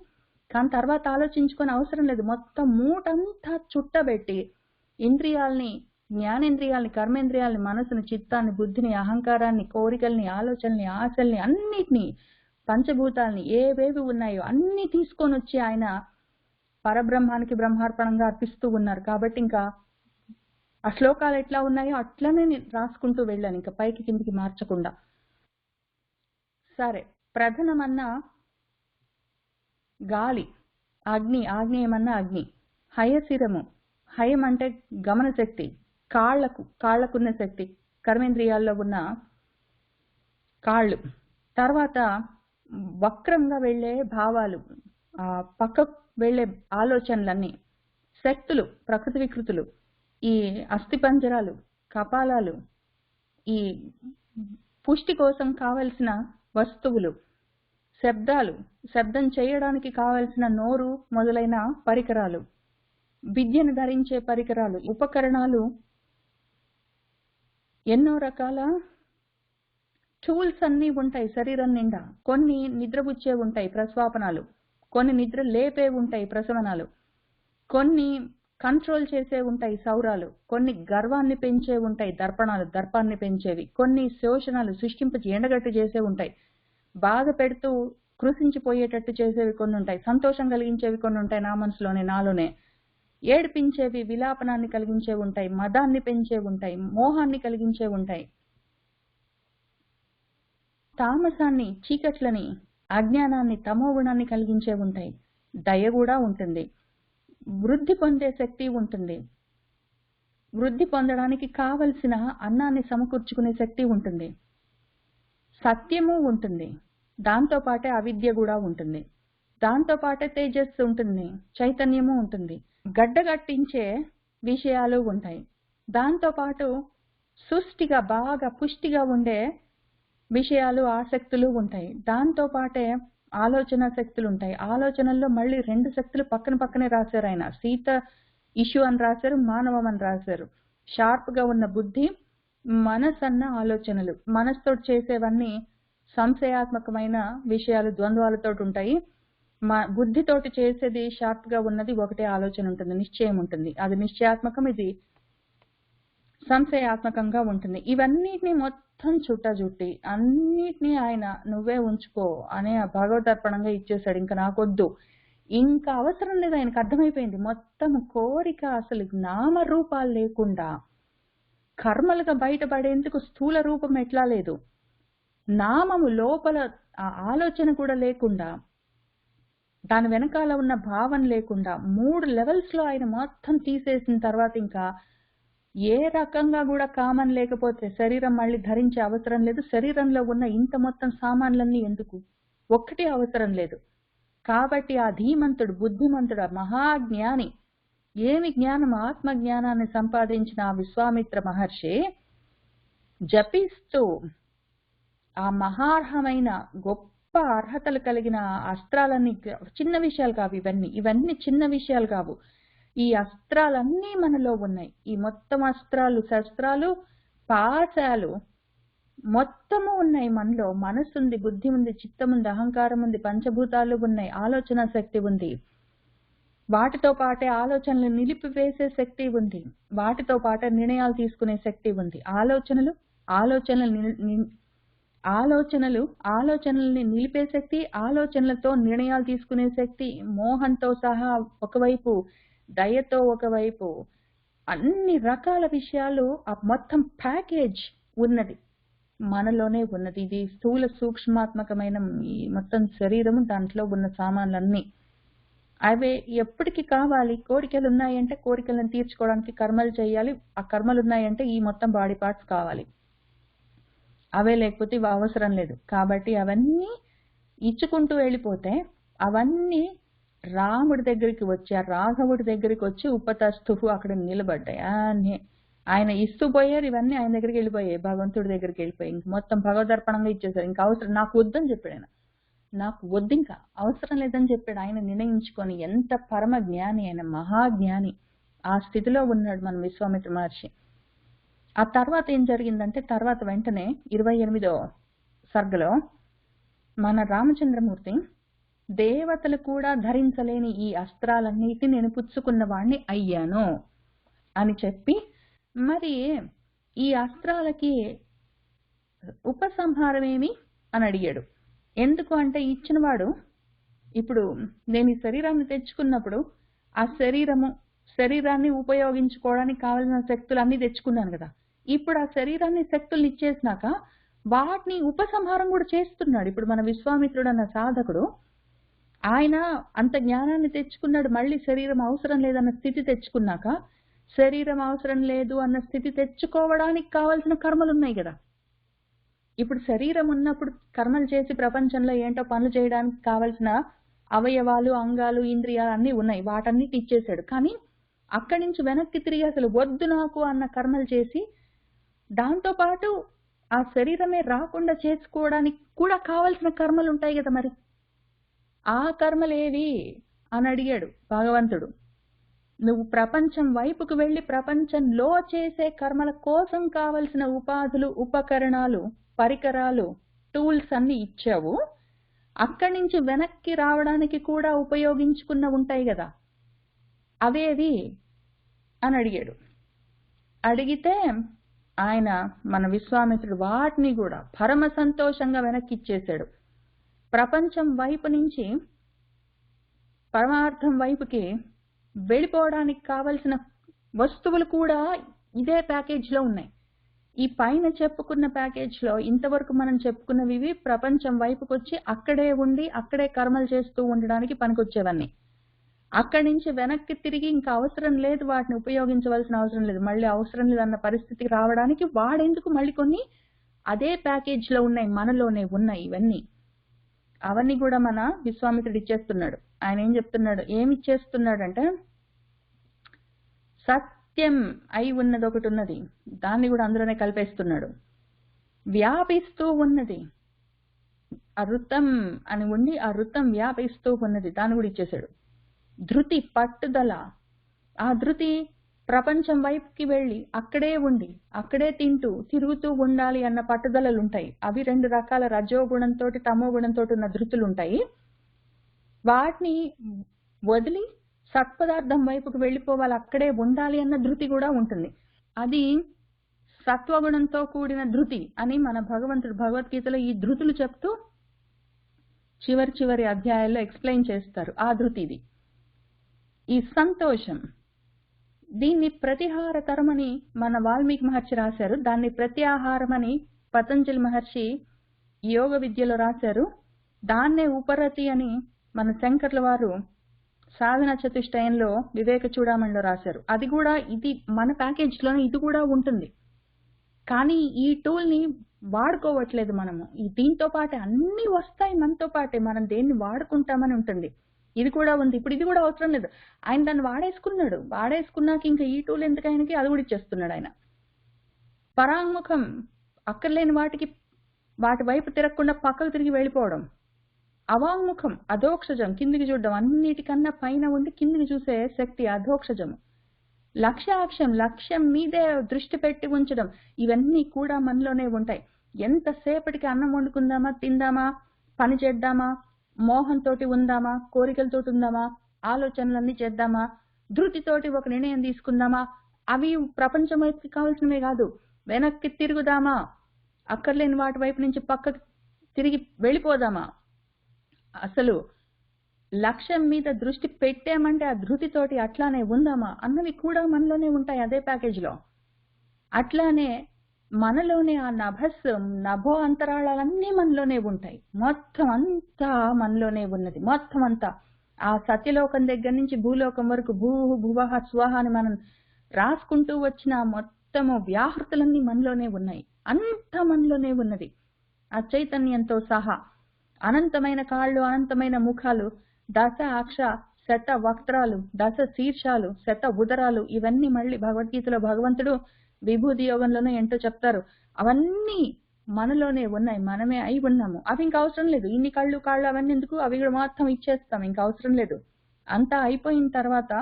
కానీ తర్వాత ఆలోచించుకొని అవసరం లేదు, మొత్తం మూటంతా చుట్టబెట్టి ఇంద్రియాల్ని, జ్ఞానేంద్రియాల్ని, కర్మేంద్రియాల్ని, మనసుని, చిత్తాన్ని, బుద్ధిని, అహంకారాన్ని, కోరికల్ని, ఆలోచనల్ని, ఆశల్ని, అన్నిటినీ, పంచభూతాల్ని ఏవేవి ఉన్నాయో అన్ని తీసుకొని వచ్చి ఆయన పరబ్రహ్మానికి బ్రహ్మార్పణంగా అర్పిస్తూ ఉన్నారు. కాబట్టి ఇంకా ఆ శ్లోకాలు ఎట్లా ఉన్నాయో అట్లనే నేను రాసుకుంటూ వెళ్ళాను, ఇంకా పైకి కిందికి మార్చకుండా. సరే, ప్రధానమన్నా గాలి, అగ్ని, ఆగ్నేయమన్నా అగ్ని. హయశిరము, హయం అంటే గమన శక్తి, కాళ్లకున్న శక్తి, కర్మేంద్రియాల్లో ఉన్న కాళ్ళు. తర్వాత వక్రంగా వెళ్లే భావాలు, పక్కకు వెళ్లే ఆలోచనలన్నీ, శక్తులు, ప్రకృతి వికృతులు, ఈ అస్థిపంజరాలు, కపాలాలు, ఈ పుష్టి కోసం కావలసిన వస్తువులు, శబ్దాలు, శబ్దం చేయడానికి కావలసిన నోరు మొదలైన పరికరాలు, విద్యను ధరించే పరికరాలు, ఉపకరణాలు, ఎన్నో రకాల టూల్స్ అన్నీ ఉంటాయి శరీరం నిండా. కొన్ని నిద్రపుచ్చే ఉంటాయి, ప్రస్వాపనాలు. కొన్ని నిద్ర లేపే ఉంటాయి, ప్రసవనాలు. కొన్ని కంట్రోల్ చేసే ఉంటాయి, సౌరాలు. కొన్ని గర్వాన్ని పెంచే ఉంటాయి, దర్పణాలు, దర్పాన్ని పెంచేవి. కొన్ని శోషణాలు, సృష్టింపచి ఎండగట్టు చేసే ఉంటాయి. బాధ పెడుతూ కృషించిపోయేటట్టు చేసేవి కొన్ని ఉంటాయి. సంతోషం కలిగించేవి కొన్ని ఉంటాయి, నా మనసులోనే, నాలోనే. ఏడిపించేవి, విలాపనాన్ని కలిగించే ఉంటాయి, మదాన్ని పెంచే ఉంటాయి, మోహాన్ని కలిగించే ఉంటాయి. తామసాన్ని, చీకట్లని, అజ్ఞానాన్ని, తమోగుణాన్ని కలిగించే ఉంటాయి. దయ కూడా ఉంటుంది. వృద్ధి పొందే శక్తి ఉంటుంది. వృద్ధి పొందడానికి కావలసిన అన్నాన్ని సమకూర్చుకునే శక్తి ఉంటుంది. సత్యము ఉంటుంది. దాంతో పాటే అవిద్య కూడా ఉంటుంది. దాంతో పాటే తేజస్సు ఉంటుంది, చైతన్యము ఉంటుంది. గడ్డగట్టించే విషయాలు ఉంటాయి. దాంతో పాటు సుష్టిగా, బాగా పుష్టిగా ఉండే విషయాలు, ఆసక్తులు ఉంటాయి. దాంతో పాటే ఆలోచన శక్తులు ఉంటాయి. ఆలోచనల్లో మళ్ళీ రెండు శక్తులు పక్కన పక్కనే రాశారు ఆయన. సీత ఇష్యూ అని రాశారు, మానవం అని రాశారు. షార్ప్ గా ఉన్న బుద్ధి, మనసన్న ఆలోచనలు. మనసుతో చేసేవన్నీ సంశయాత్మకమైన విషయాలు, ద్వంద్వాలతో ఉంటాయి. బుద్ధితోటి చేసేది షార్ప్ గా ఉన్నది ఒకటే ఆలోచన ఉంటుంది, నిశ్చయం ఉంటుంది. అది నిశ్చయాత్మకం, ఇది సంశయాత్మకంగా ఉంటుంది. ఇవన్నిటిని మొత్తం చుట్టజుట్టి అన్నిటినీ ఆయన నువ్వే ఉంచుకో అనే భగవదర్పణంగా ఇచ్చేశాడు. ఇంకా నాకొద్దు, ఇంకా అవసరం లేదు. ఆయనకు అర్థమైపోయింది మొత్తం కోరిక అసలు నామరూపాలు లేకుండా కర్మలుగా బయటపడేందుకు స్థూల రూపం ఎట్లా లేదు, నామము లోపల ఆలోచన కూడా లేకుండా, దాని వెనకాల ఉన్న భావం లేకుండా 3 లెవెల్స్ లో ఆయన మొత్తం తీసేసిన తర్వాత ఇంకా ఏ రకంగా కూడా కామన్ లేకపోతే శరీరం మళ్ళీ ధరించే అవసరం లేదు. శరీరంలో ఉన్న ఇంత మొత్తం సామాన్లన్నీ ఎందుకు, ఒక్కటి అవసరం లేదు. కాబట్టి ఆ ధీమంతుడు, బుద్ధిమంతుడు, మహాజ్ఞాని, ఏమి జ్ఞానం, ఆత్మ జ్ఞానాన్ని సంపాదించిన ఆ విశ్వామిత్ర మహర్షి జపిస్తూ ఆ మహార్హమైన గొప్ప అర్హతలు కలిగిన అస్త్రాలన్నీ, చిన్న విషయాలు కావు ఇవన్నీ చిన్న విషయాలు కావు. ఈ అస్త్రాలన్నీ మనలో ఉన్నాయి. ఈ మొత్తం అస్త్రాలు, శస్త్రాలు, పాశాలు మొత్తము ఉన్నాయి మనలో. మనసు ఉంది, బుద్ధి ఉంది, చిత్తం ఉంది, అహంకారం ఉంది, పంచభూతాలు ఉన్నాయి, ఆలోచన శక్తి ఉంది. వాటితో పాటే ఆలోచనలు నిలిపివేసే శక్తి ఉంది. వాటితో పాటే నిర్ణయాలు తీసుకునే శక్తి ఉంది. ఆలోచనల్ని నిలిపే శక్తి, ఆలోచనలతో నిర్ణయాలు తీసుకునే శక్తి, మోహంతో సహా ఒకవైపు, దయతో ఒకవైపు, అన్ని రకాల విషయాలు ఆ మొత్తం ప్యాకేజ్ ఉన్నది మనలోనే ఉన్నది. ఇది స్థూల సూక్ష్మాత్మకమైన ఈ మొత్తం శరీరము, దాంట్లో ఉన్న సామాన్లన్నీ అవే ఎప్పటికి కావాలి. కోరికలు ఉన్నాయంటే కోరికలను తీర్చుకోవడానికి కర్మలు చేయాలి. ఆ కర్మలు ఉన్నాయంటే ఈ మొత్తం బాడీ పార్ట్స్ కావాలి. అవే లేకపోతే ఇవి అవసరం లేదు. కాబట్టి అవన్నీ ఇచ్చుకుంటూ వెళ్ళిపోతే అవన్నీ రాముడి దగ్గరికి వచ్చి, ఆ రాఘవుడి దగ్గరికి వచ్చి ఉపతస్థువు అక్కడ నిలబడ్డాయి. ఆయన ఇస్తూ పోయారు, ఇవన్నీ ఆయన దగ్గరికి వెళ్ళిపోయాయి, భగవంతుడి దగ్గరికి వెళ్ళిపోయాయి. ఇంక మొత్తం భగవదర్పణంగా ఇచ్చేసారు. ఇంకా అవసరం నాకు వద్దని చెప్పాడు ఆయన. నాకు వద్దు, ఇంకా అవసరం లేదని చెప్పాడు ఆయన నిర్ణయించుకొని. ఎంత పరమ జ్ఞాని ఆయన, మహాజ్ఞాని. ఆ స్థితిలో ఉన్నాడు మన విశ్వామిత్ర మహర్షి. ఆ తర్వాత ఏం జరిగిందంటే, తర్వాత వెంటనే 28వ సర్గలో మన రామచంద్రమూర్తి దేవతలు కూడా ధరించలేని ఈ అస్త్రాలన్నిటిని నేను పుచ్చుకున్న వాణ్ణి అయ్యాను అని చెప్పి, మరి ఈ అస్త్రాలకి ఉపసంహారం ఏమి అని అడిగాడు. ఎందుకు అంటే, ఇచ్చినవాడు ఇప్పుడు నేను ఈ శరీరాన్ని తెచ్చుకున్నప్పుడు ఆ శరీరాన్ని ఉపయోగించుకోవడానికి కావాల్సిన శక్తులు అన్ని తెచ్చుకున్నాను కదా. ఇప్పుడు ఆ శరీరాన్ని శక్తుల్ని ఇచ్చేసినాక వాటిని ఉపసంహారం కూడా చేస్తున్నాడు. ఇప్పుడు మన విశ్వామిత్రుడు అన్న సాధకుడు ఆయన అంత జ్ఞానాన్ని తెచ్చుకున్నాడు. మళ్ళీ శరీరం అవసరం లేదన్న స్థితి తెచ్చుకున్నాక, శరీరం అవసరం లేదు అన్న స్థితి తెచ్చుకోవడానికి కావాల్సిన కర్మలు ఉన్నాయి కదా. ఇప్పుడు శరీరం ఉన్నప్పుడు కర్మలు చేసి ప్రపంచంలో ఏంటో పనులు చేయడానికి కావలసిన అవయవాలు, అంగాలు, ఇంద్రియాలు అన్నీ ఉన్నాయి. వాటన్నిటి ఇచ్చేసాడు. కానీ అక్కడి నుంచి వెనక్కి తిరిగి అసలు వద్దు నాకు అన్న కర్మలు చేసి, దాంతో పాటు ఆ శరీరమే రాకుండా చేసుకోవడానికి కూడా కావలసిన కర్మలు ఉంటాయి కదా. మరి ఆ కర్మలేవి అని అడిగాడు భగవంతుడు. నువ్వు ప్రపంచం వైపుకు వెళ్ళి ప్రపంచంలో చేసే కర్మల కోసం కావలసిన ఉపాధులు, ఉపకరణాలు, పరికరాలు, టూల్స్ అన్ని ఇచ్చావు. అక్కడి నుంచి వెనక్కి రావడానికి కూడా ఉపయోగించుకున్న ఉంటాయి కదా, అవేవి అని అడిగాడు. అడిగితే ఆయన మన విశ్వామిత్రుడు వాటిని కూడా పరమ సంతోషంగా వెనక్కి ఇచ్చేశాడు. ప్రపంచం వైపు నుంచి పరమార్థం వైపుకి వెళ్ళిపోవడానికి కావలసిన వస్తువులు కూడా ఇదే ప్యాకేజ్లో ఉన్నాయి. ఈ పైన చెప్పుకున్న ప్యాకేజ్లో ఇంతవరకు మనం చెప్పుకున్నవి ప్రపంచం వైపుకి వచ్చి అక్కడే ఉండి అక్కడే కర్మలు చేస్తూ ఉండడానికి పనికొచ్చేవన్నీ. అక్కడి నుంచి వెనక్కి తిరిగి ఇంకా అవసరం లేదు, వాటిని ఉపయోగించవలసిన అవసరం లేదు, మళ్ళీ అవసరం లేదన్న పరిస్థితికి రావడానికి వాడెందుకు మళ్ళీ కొన్ని అదే ప్యాకేజ్లో ఉన్నాయి, మనలోనే ఉన్నాయి ఇవన్నీ. అవన్నీ కూడా మన విశ్వామిత్రుడు ఇచ్చేస్తున్నాడు. ఆయన ఏం చెప్తున్నాడు, ఏమి ఇచ్చేస్తున్నాడంటే, సత్యం అయి ఉన్నది ఒకటి ఉన్నది, దాన్ని కూడా అందులోనే కలిపేస్తున్నాడు. వ్యాపిస్తూ ఉన్నది, అరుతం అని ఉండి ఆ రుతం వ్యాపిస్తూ ఉన్నది, దాన్ని కూడా ఇచ్చేశాడు. ధృతి, పట్టుదల, ఆ ధృతి ప్రపంచం వైపుకి వెళ్ళి అక్కడే ఉండి అక్కడే తింటూ తిరుగుతూ ఉండాలి అన్న పట్టుదలలు ఉంటాయి. అవి 2 రకాల రజోగుణంతో తమో గుణంతో ఉన్న ధృతులు ఉంటాయి. వాటిని వదిలి సత్పదార్థం వైపుకు వెళ్ళిపోవాలి, అక్కడే ఉండాలి అన్న ధృతి కూడా ఉంటుంది. అది సత్వగుణంతో కూడిన ధృతి అని మన భగవంతుడు భగవద్గీతలో ఈ ధృతులు చెప్తూ చివరి అధ్యాయాల్లో ఎక్స్ప్లెయిన్ చేస్తారు. ఆ ధృతి ఇది. ఈ సంతోషం, దీన్ని ప్రతిహారతరమని మన వాల్మీకి మహర్షి రాశారు. దాన్ని ప్రత్యాహారమని పతంజలి మహర్షి యోగ విద్యలో రాశారు. దాన్నే ఉపరతి అని మన శంకర్ల వారు సాధన చతుష్టయంలో వివేక చూడామణిలో రాశారు. అది కూడా ఇది మన ప్యాకేజ్లోనే ఇది కూడా ఉంటుంది. కానీ ఈ టూల్ని వాడుకోవట్లేదు మనము. దీంతో పాటే అన్ని వస్తాయి మనతో పాటే, మనం దేన్ని వాడుకుంటామని ఉంటుంది. ఇది కూడా ఉంది. ఇప్పుడు ఇది కూడా అవసరం లేదు, ఆయన దాన్ని వాడేసుకున్నాడు. వాడేసుకున్నాక ఇంకా ఈ టూల్ ఎందుకు ఆయనకి, అది కూడా ఇచ్చేస్తున్నాడు ఆయన. పరాంగుఖం, అక్కర్లేని వాటి వైపు తిరగకుండా పక్కకు తిరిగి వెళ్ళిపోవడం. అవాంగుఖం, అధోక్షజం, కిందికి చూడడం, అన్నిటికన్నా పైన ఉండి కిందికి చూసే శక్తి అధోక్షజం. లక్ష్యాక్షం, లక్ష్యం మీదే దృష్టి పెట్టి ఉంచడం, ఇవన్నీ కూడా మనలోనే ఉంటాయి. ఎంతసేపటికి అన్నం వండుకుందామా, తిందామా, పని చేద్దామా, మోహంతో ఉందామా, కోరికలతోటి ఉందామా, ఆలోచనలన్నీ చేద్దామా, ధృతితోటి ఒక నిర్ణయం తీసుకుందామా, అవి ప్రపంచం వైపుకి కావాల్సినవే కాదు. వెనక్కి తిరుగుదామా, అక్కర్లేని వాటి వైపు నుంచి పక్కకి తిరిగి వెళ్ళిపోదామా? అసలు లక్ష్యం మీద దృష్టి పెట్టామంటే ఆ ధృతితోటి అట్లానే ఉందామా అన్నవి కూడా మనలోనే ఉంటాయి అదే ప్యాకేజీలో. అట్లానే మనలోనే ఆ నభో అంతరాళాలన్నీ మనలోనే ఉంటాయి. మొత్తం అంతా మనలోనే ఉన్నది. మొత్తం అంతా ఆ సత్యలోకం దగ్గర నుంచి భూలోకం వరకు భువః స్వహ అని మనం రాసుకుంటూ వచ్చిన మొత్తము వ్యాహృతులన్నీ మనలోనే ఉన్నాయి. అంతా మనలోనే ఉన్నది ఆ చైతన్యంతో సహా. అనంతమైన కాళ్ళు, అనంతమైన ముఖాలు, దశ అక్ష శత వక్త్రాలు, దశ శీర్షాలు, శత ఉదరాలు, ఇవన్నీ మళ్ళీ భగవద్గీతలో భగవంతుడు విభూతి యోగంలోనే ఏంటో చెప్తారు. అవన్నీ మనలోనే ఉన్నాయి, మనమే అయి ఉన్నాము. అవి ఇంకా అవసరం లేదు. ఇన్ని కాళ్ళు అవన్నీ ఎందుకు, అవి కూడా మొత్తం ఇచ్చేస్తాం, ఇంకా అవసరం లేదు. అంతా అయిపోయిన తర్వాత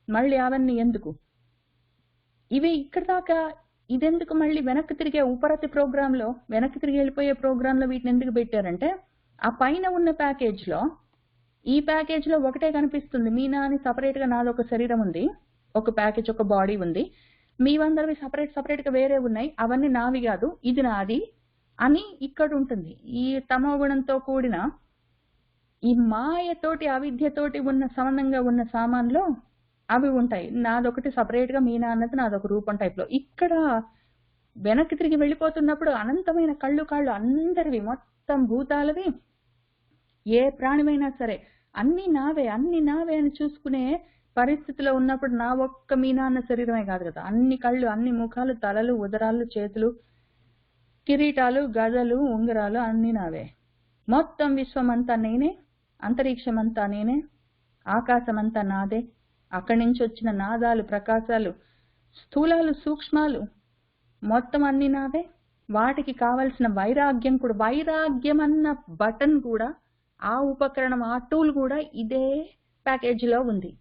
మళ్ళీ అవన్నీ ఎందుకు? ఇవి ఇక్కడ దాకా ఇదెందుకు మళ్ళీ వెనక్కి తిరిగే ఉపరతి ప్రోగ్రామ్ లో, వెనక్కి తిరిగి వెళ్ళిపోయే ప్రోగ్రామ్ లో వీటిని ఎందుకు పెట్టారంటే, ఆ పైన ఉన్న ప్యాకేజ్ లో ఈ ప్యాకేజ్ లో ఒకటే కనిపిస్తుంది. మీనా అని సపరేట్ గా నాదొక శరీరం ఉంది, ఒక ప్యాకేజ్, ఒక బాడీ ఉంది. మీవందరివి సపరేట్ గా వేరే ఉన్నాయి, అవన్నీ నావి కాదు, ఇది నాది అని ఇక్కడ ఉంటుంది. ఈ తమో గుణంతో కూడిన ఈ మాయతోటి అవిద్యతోటి ఉన్న సంబంధంగా ఉన్న సామాన్లో అవి ఉంటాయి. నాదొకటి సపరేట్ గా మీనా అన్నది నాదొక రూపం టైప్ లో. ఇక్కడ వెనక్కి తిరిగి వెళ్ళిపోతున్నప్పుడు అనంతమైన కాళ్ళు అందరివి, మొత్తం భూతాలవి, ఏ ప్రాణిమైనా సరే అన్ని నావే అని చూసుకునే పరిస్థితిలో ఉన్నప్పుడు నా ఒక్క మీనా అన్న శరీరమే కాదు కదా, అన్ని కళ్ళు, అన్ని ముఖాలు, తలలు, ఉదరాలు, చేతులు, కిరీటాలు, గదలు, ఉంగరాలు అన్ని నావే. మొత్తం విశ్వమంతా నేనే, అంతరిక్షమంతా నేనే, ఆకాశమంతా నాదే. అక్కడి నుంచి వచ్చిన నాదాలు, ప్రకాశాలు, స్థూలాలు, సూక్ష్మాలు మొత్తం అన్ని నావే. వాటికి కావలసిన వైరాగ్యం కూడా, వైరాగ్యం అన్న బటన్ కూడా, ఆ ఉపకరణం, ఆ టూల్ కూడా ఇదే ప్యాకేజీలో ఉంది.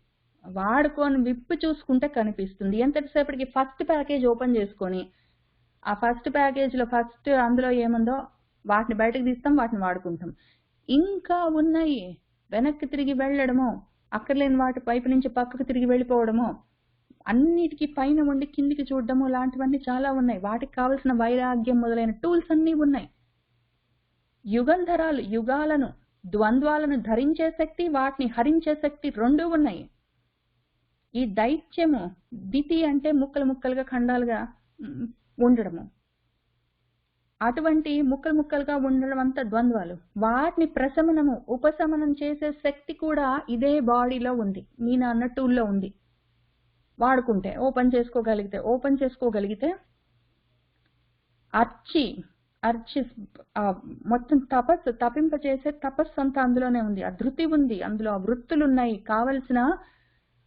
వాడుకొని విప్పు చూసుకుంటే కనిపిస్తుంది. ఎంతసేపటికి ఫస్ట్ ప్యాకేజ్ ఓపెన్ చేసుకొని ఆ ఫస్ట్ ప్యాకేజీలో ఫస్ట్ అందులో ఏముందో వాటిని బయటకు తీస్తాం, వాటిని వాడుకుంటాం. ఇంకా ఉన్నాయి వెనక్కి తిరిగి వెళ్ళడమో, అక్కర్లేని వాటి వైపు నుంచి పక్కకు తిరిగి వెళ్ళిపోవడమో, అన్నిటికీ పైన ఉండి కిందికి చూడడము, లాంటివన్నీ చాలా ఉన్నాయి. వాటికి కావలసిన వైరాగ్యం మొదలైన టూల్స్ అన్నీ ఉన్నాయి. యుగంధరాలు, యుగాలను, ద్వంద్వాలను ధరించే శక్తి, వాటిని హరించే శక్తి రెండూ ఉన్నాయి. ఈ దైత్యము, దితి అంటే ముక్కలుగా ఖండాలుగా ఉండడము, అటువంటి ముక్కలుగా ఉండడం అంతా ద్వంద్వాలు. వాటిని ప్రశమనము, ఉపశమనం చేసే శక్తి కూడా ఇదే బాడీలో ఉంది, మీనా అన్న టూల్లో ఉంది. వాడుకుంటే ఓపెన్ చేసుకోగలిగితే అర్చి మొత్తం తపింపచేసే తపస్సు అంతా అందులోనే ఉంది. ఆ ధృతి ఉంది అందులో, ఆ వృత్తులున్నాయి. కావలసిన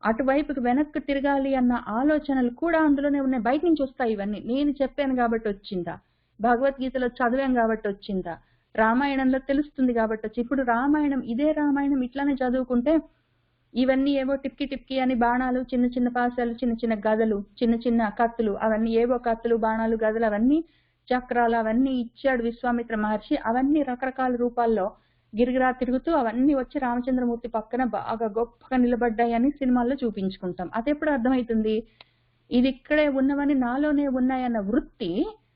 అటువైపుకి వెనక్కి తిరగాలి అన్న ఆలోచనలు కూడా అందులోనే ఉన్నాయి. బయట నుంచి వస్తాయి ఇవన్నీ. నేను చెప్పాను కాబట్టి వచ్చిందా, భగవద్గీతలో చదివాం కాబట్టి వచ్చిందా, రామాయణంలో తెలుస్తుంది కాబట్టి వచ్చి. ఇప్పుడు రామాయణం, ఇదే రామాయణం ఇట్లానే చదువుకుంటే ఇవన్నీ ఏవో టిప్కి అని బాణాలు, చిన్న పాశాలు, చిన్న గదలు, చిన్న కత్తులు, అవన్నీ ఏవో కత్తులు, బాణాలు, గదలు, అవన్నీ చక్రాలు, అవన్నీ ఇచ్చాడు విశ్వామిత్ర మహర్షి. అవన్నీ రకరకాల రూపాల్లో గిరిగిరా తిరుగుతూ అవన్నీ వచ్చి రామచంద్రమూర్తి పక్కన బాగా గొప్పగా నిలబడ్డాయని సినిమాల్లో చూపించుకుంటాం. అదెప్పుడు అర్థమవుతుంది? ఇది ఇక్కడే ఉన్నవని, నాలోనే ఉన్నాయన్న వృత్తి,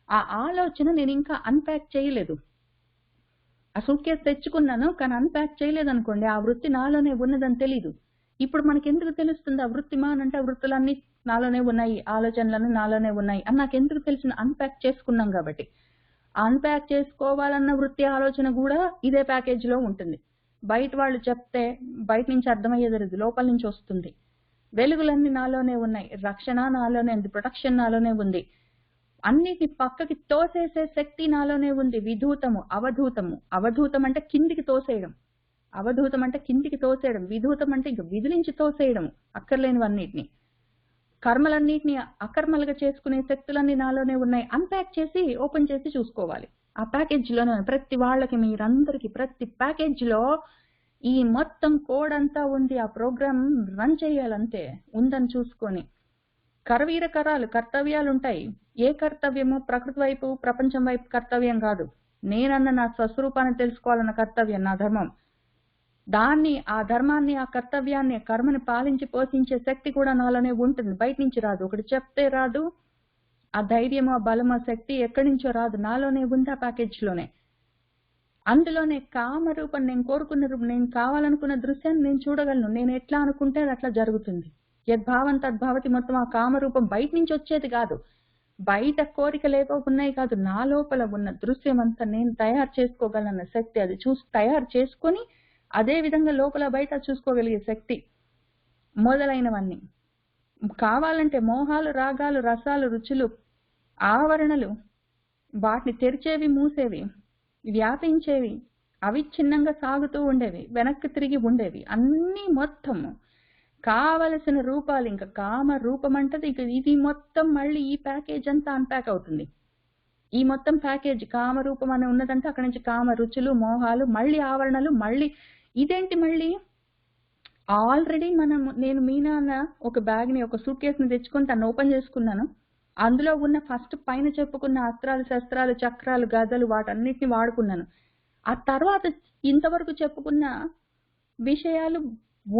ఆ ఆలోచన నేను ఇంకా అన్ప్యాక్ చేయలేదు. ఆ సూట్ కేసు తెచ్చుకున్నాను కానీ అన్ప్యాక్ చేయలేదు అనుకోండి, ఆ వృత్తి నాలోనే ఉన్నదని తెలీదు. ఇప్పుడు మనకి ఎందుకు తెలుస్తుంది ఆ వృత్తి మానంటే ఆ వృత్తులన్నీ నాలోనే ఉన్నాయి, ఆలోచనలన్నీ నాలోనే ఉన్నాయి అని నాకు ఎందుకు తెలిసిన? అన్ప్యాక్ చేసుకున్నాం కాబట్టి. అన్ప్యాక్ చేసుకోవాలన్న వృత్తి, ఆలోచన కూడా ఇదే ప్యాకేజీలో ఉంటుంది. బయట వాళ్ళు చెప్తే బయట నుంచి అర్థమయ్యేది, లోపల నుంచి వస్తుంది. వెలుగులన్నీ నాలోనే ఉన్నాయి, రక్షణ నాలోనే ఉంది, ప్రొటెక్షన్ నాలోనే ఉంది, అన్నిటి పక్కకి తోసేసే శక్తి నాలోనే ఉంది. విధూతము, అవధూతము. అవధూతం అంటే కిందికి తోసేయడం, విధూతం అంటే ఇంక విధులించి తోసేయడం, అక్కర్లేనివన్నిటిని, కర్మలన్నిటిని అకర్మలుగా చేసుకునే శక్తులన్నీ నాలోనే ఉన్నాయి. అన్ప్యాక్ చేసి ఓపెన్ చేసి చూసుకోవాలి. ఆ ప్యాకేజీలోనే ప్రతి వాళ్ళకి, మీరందరికీ ప్రతి ప్యాకేజీలో ఈ మొత్తం కోడ్ అంతా ఉంది. ఆ ప్రోగ్రామ్ రన్ చేయాలంతే, ఉందని చూసుకొని. కరవీర కరాలు, కర్తవ్యాలు ఉంటాయి. ఏ కర్తవ్యము ప్రకృతి వైపు, ప్రపంచం వైపు కర్తవ్యం కాదు. నేనన్న నా స్వస్వరూపాన్ని తెలుసుకోవాలన్న కర్తవ్యం, నా ధర్మం. దాన్ని, ఆ ధర్మాన్ని, ఆ కర్తవ్యాన్ని, కర్మని పాలించి పోషించే శక్తి కూడా నాలోనే ఉంటుంది, బయట నుంచి రాదు. ఒకటి చెప్తే రాదు, ఆ ధైర్యం, ఆ బలం, ఆ శక్తి ఎక్కడి నుంచో రాదు, నాలోనే ఉంది ఆ ప్యాకేజ్ లోనే. అందులోనే కామరూపం, నేను కోరుకున్న రూపం, నేను కావాలనుకున్న దృశ్యాన్ని నేను చూడగలను. నేను ఎట్లా అనుకుంటే అది అట్లా జరుగుతుంది. యద్భావం తద్భావతి. మొత్తం ఆ కామరూపం బయట నుంచి వచ్చేది కాదు, బయట కోరికలేవో ఉన్నాయి కాదు, నా లోపల ఉన్న దృశ్యం అంతా నేను తయారు చేసుకోగలన్న శక్తి, అది తయారు చేసుకొని అదే విధంగా లోపల బయట చూసుకోగలిగే శక్తి మొదలైనవన్నీ. కావాలంటే మోహాలు, రాగాలు, రసాలు, రుచులు, ఆవరణలు, వాటిని తెరిచేవి, మూసేవి, వ్యాపించేవి, అవిచ్ఛిన్నంగా సాగుతూ ఉండేవి, వెనక్కి తిరిగి ఉండేవి, అన్నీ మొత్తము కావలసిన రూపాలు. ఇంకా కామ రూపం అంటది. ఇక ఇది మొత్తం మళ్ళీ ఈ ప్యాకేజ్ అంతా అన్పాక్ అవుతుంది. ఈ మొత్తం ప్యాకేజ్ కామరూపం అని ఉన్నదంటే అక్కడి నుంచి కామ రుచులు, మోహాలు, మళ్ళీ ఆవరణలు, మళ్ళీ ఇదేంటి, మళ్ళీ ఆల్రెడీ నేను మీనాన్న ఒక బ్యాగ్ ని, ఒక సూట్ కేసుని తెచ్చుకొని దాన్ని ఓపెన్ చేసుకున్నాను. అందులో ఉన్న ఫస్ట్ పైన చెప్పుకున్న అస్త్రాలు, శస్త్రాలు, చక్రాలు, గదలు, వాటన్నిటిని వాడుకున్నాను. ఆ తర్వాత ఇంతవరకు చెప్పుకున్న విషయాలు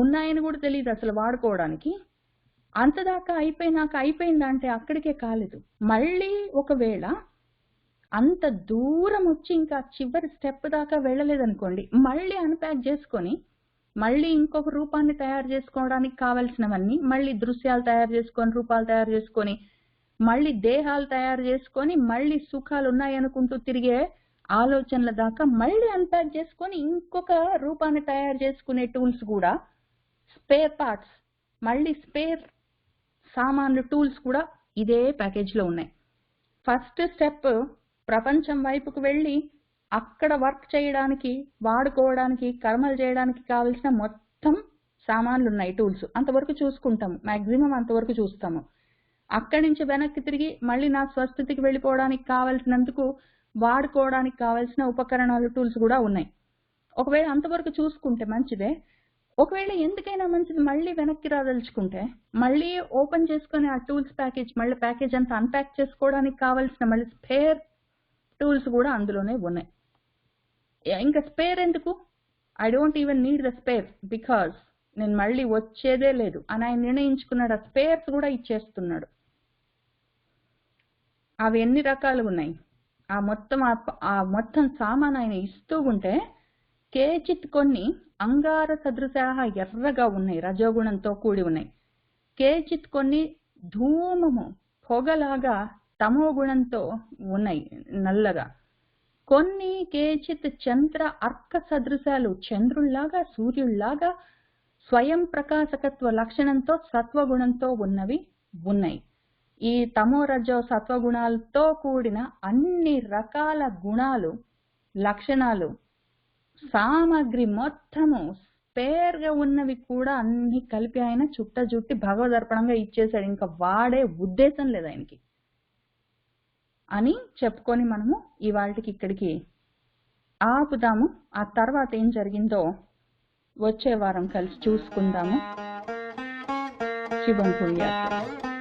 ఉన్నాయని కూడా తెలియదు అసలు వాడుకోవడానికి. అంతదాకా అయిపోయినాక అయిపోయిందంటే అక్కడికే కాలేదు. మళ్ళీ ఒకవేళ అంత దూరం వచ్చి ఇంకా చివరి స్టెప్ దాకా వెళ్ళలేదనుకోండి, మళ్ళీ అన్ప్యాక్ చేసుకొని మళ్ళీ ఇంకొక రూపాన్ని తయారు చేసుకోవడానికి కావలసినవన్నీ, మళ్ళీ దృశ్యాలు తయారు చేసుకొని, రూపాలు తయారు చేసుకొని, మళ్ళీ దేహాలు తయారు చేసుకొని, మళ్ళీ సుఖాలు ఉన్నాయనుకుంటూ తిరిగే ఆలోచనల దాకా మళ్ళీ అన్ప్యాక్ చేసుకొని ఇంకొక రూపాన్ని తయారు చేసుకునే టూల్స్ కూడా, స్పేర్ పార్ట్స్, మళ్ళీ స్పేర్ సామాన్లు, టూల్స్ కూడా ఇదే ప్యాకేజ్లో ఉన్నాయి. ఫస్ట్ స్టెప్ ప్రపంచం వైపుకు వెళ్ళి అక్కడ వర్క్ చేయడానికి, వాడుకోవడానికి, కర్మలు చేయడానికి కావలసిన మొత్తం సామాన్లు ఉన్నాయి, టూల్స్. అంతవరకు చూసుకుంటాము, మాక్సిమం అంతవరకు చూస్తాము. అక్కడి నుంచి వెనక్కి తిరిగి మళ్ళీ నా స్వస్థితికి వెళ్ళిపోవడానికి కావలసినందుకు వాడుకోవడానికి కావలసిన ఉపకరణాలు, టూల్స్ కూడా ఉన్నాయి. ఒకవేళ అంతవరకు చూసుకుంటే మంచిదే. ఒకవేళ ఎందుకైనా మంచిది మళ్ళీ వెనక్కి రాదలుచుకుంటే మళ్ళీ ఓపెన్ చేసుకుని ఆ టూల్స్ ప్యాకేజ్, మళ్ళీ ప్యాకేజ్ అంతా అన్ప్యాక్ చేసుకోవడానికి కావాల్సిన మళ్ళీ స్పేర్ టూల్స్ కూడా అందులోనే ఉన్నాయి. ఇంకా స్పేర్ ఎందుకు, I don't even need the spare, because నేను మళ్ళీ వచ్చేదే లేదు అని ఆయన నిర్ణయించుకున్నాడు. ఆ స్పేర్స్ కూడా ఇచ్చేస్తున్నాడు. అవి ఎన్ని రకాలు ఉన్నాయి, ఆ మొత్తం సామాన్ ఆయన ఇస్తూ ఉంటే కేచిత్ కొన్ని అంగార సదృశాహ ఎర్రగా ఉన్నాయి, రజోగుణంతో కూడి ఉన్నాయి. కేచిత్ కొన్ని ధూమము, పొగలాగా తమో గుణంతో ఉన్నాయి, నల్లగా. కొన్ని కేచిత్ చంద్ర అర్క సదృశాలు, చంద్రుల్లాగా, సూర్యుల్లాగా స్వయం ప్రకాశకత్వ లక్షణంతో, సత్వగుణంతో ఉన్నవి ఉన్నాయి. ఈ తమో రజో సత్వగుణాలతో కూడిన అన్ని రకాల గుణాలు, లక్షణాలు, సామగ్రి మొత్తము స్పేర్గా ఉన్నవి కూడా అన్ని కలిపి ఆయన చుట్టి భగవదర్పణంగా ఇచ్చేశాడు. ఇంకా వాడే ఉద్దేశం లేదు ఆయనకి అని చెప్పుకొని మనము ఇవాళకి ఇక్కడికి ఆపుదాము. ఆ తర్వాత ఏం జరిగిందో వచ్చే వారం కలిసి చూసుకుందాము. శుభం భూయాత్.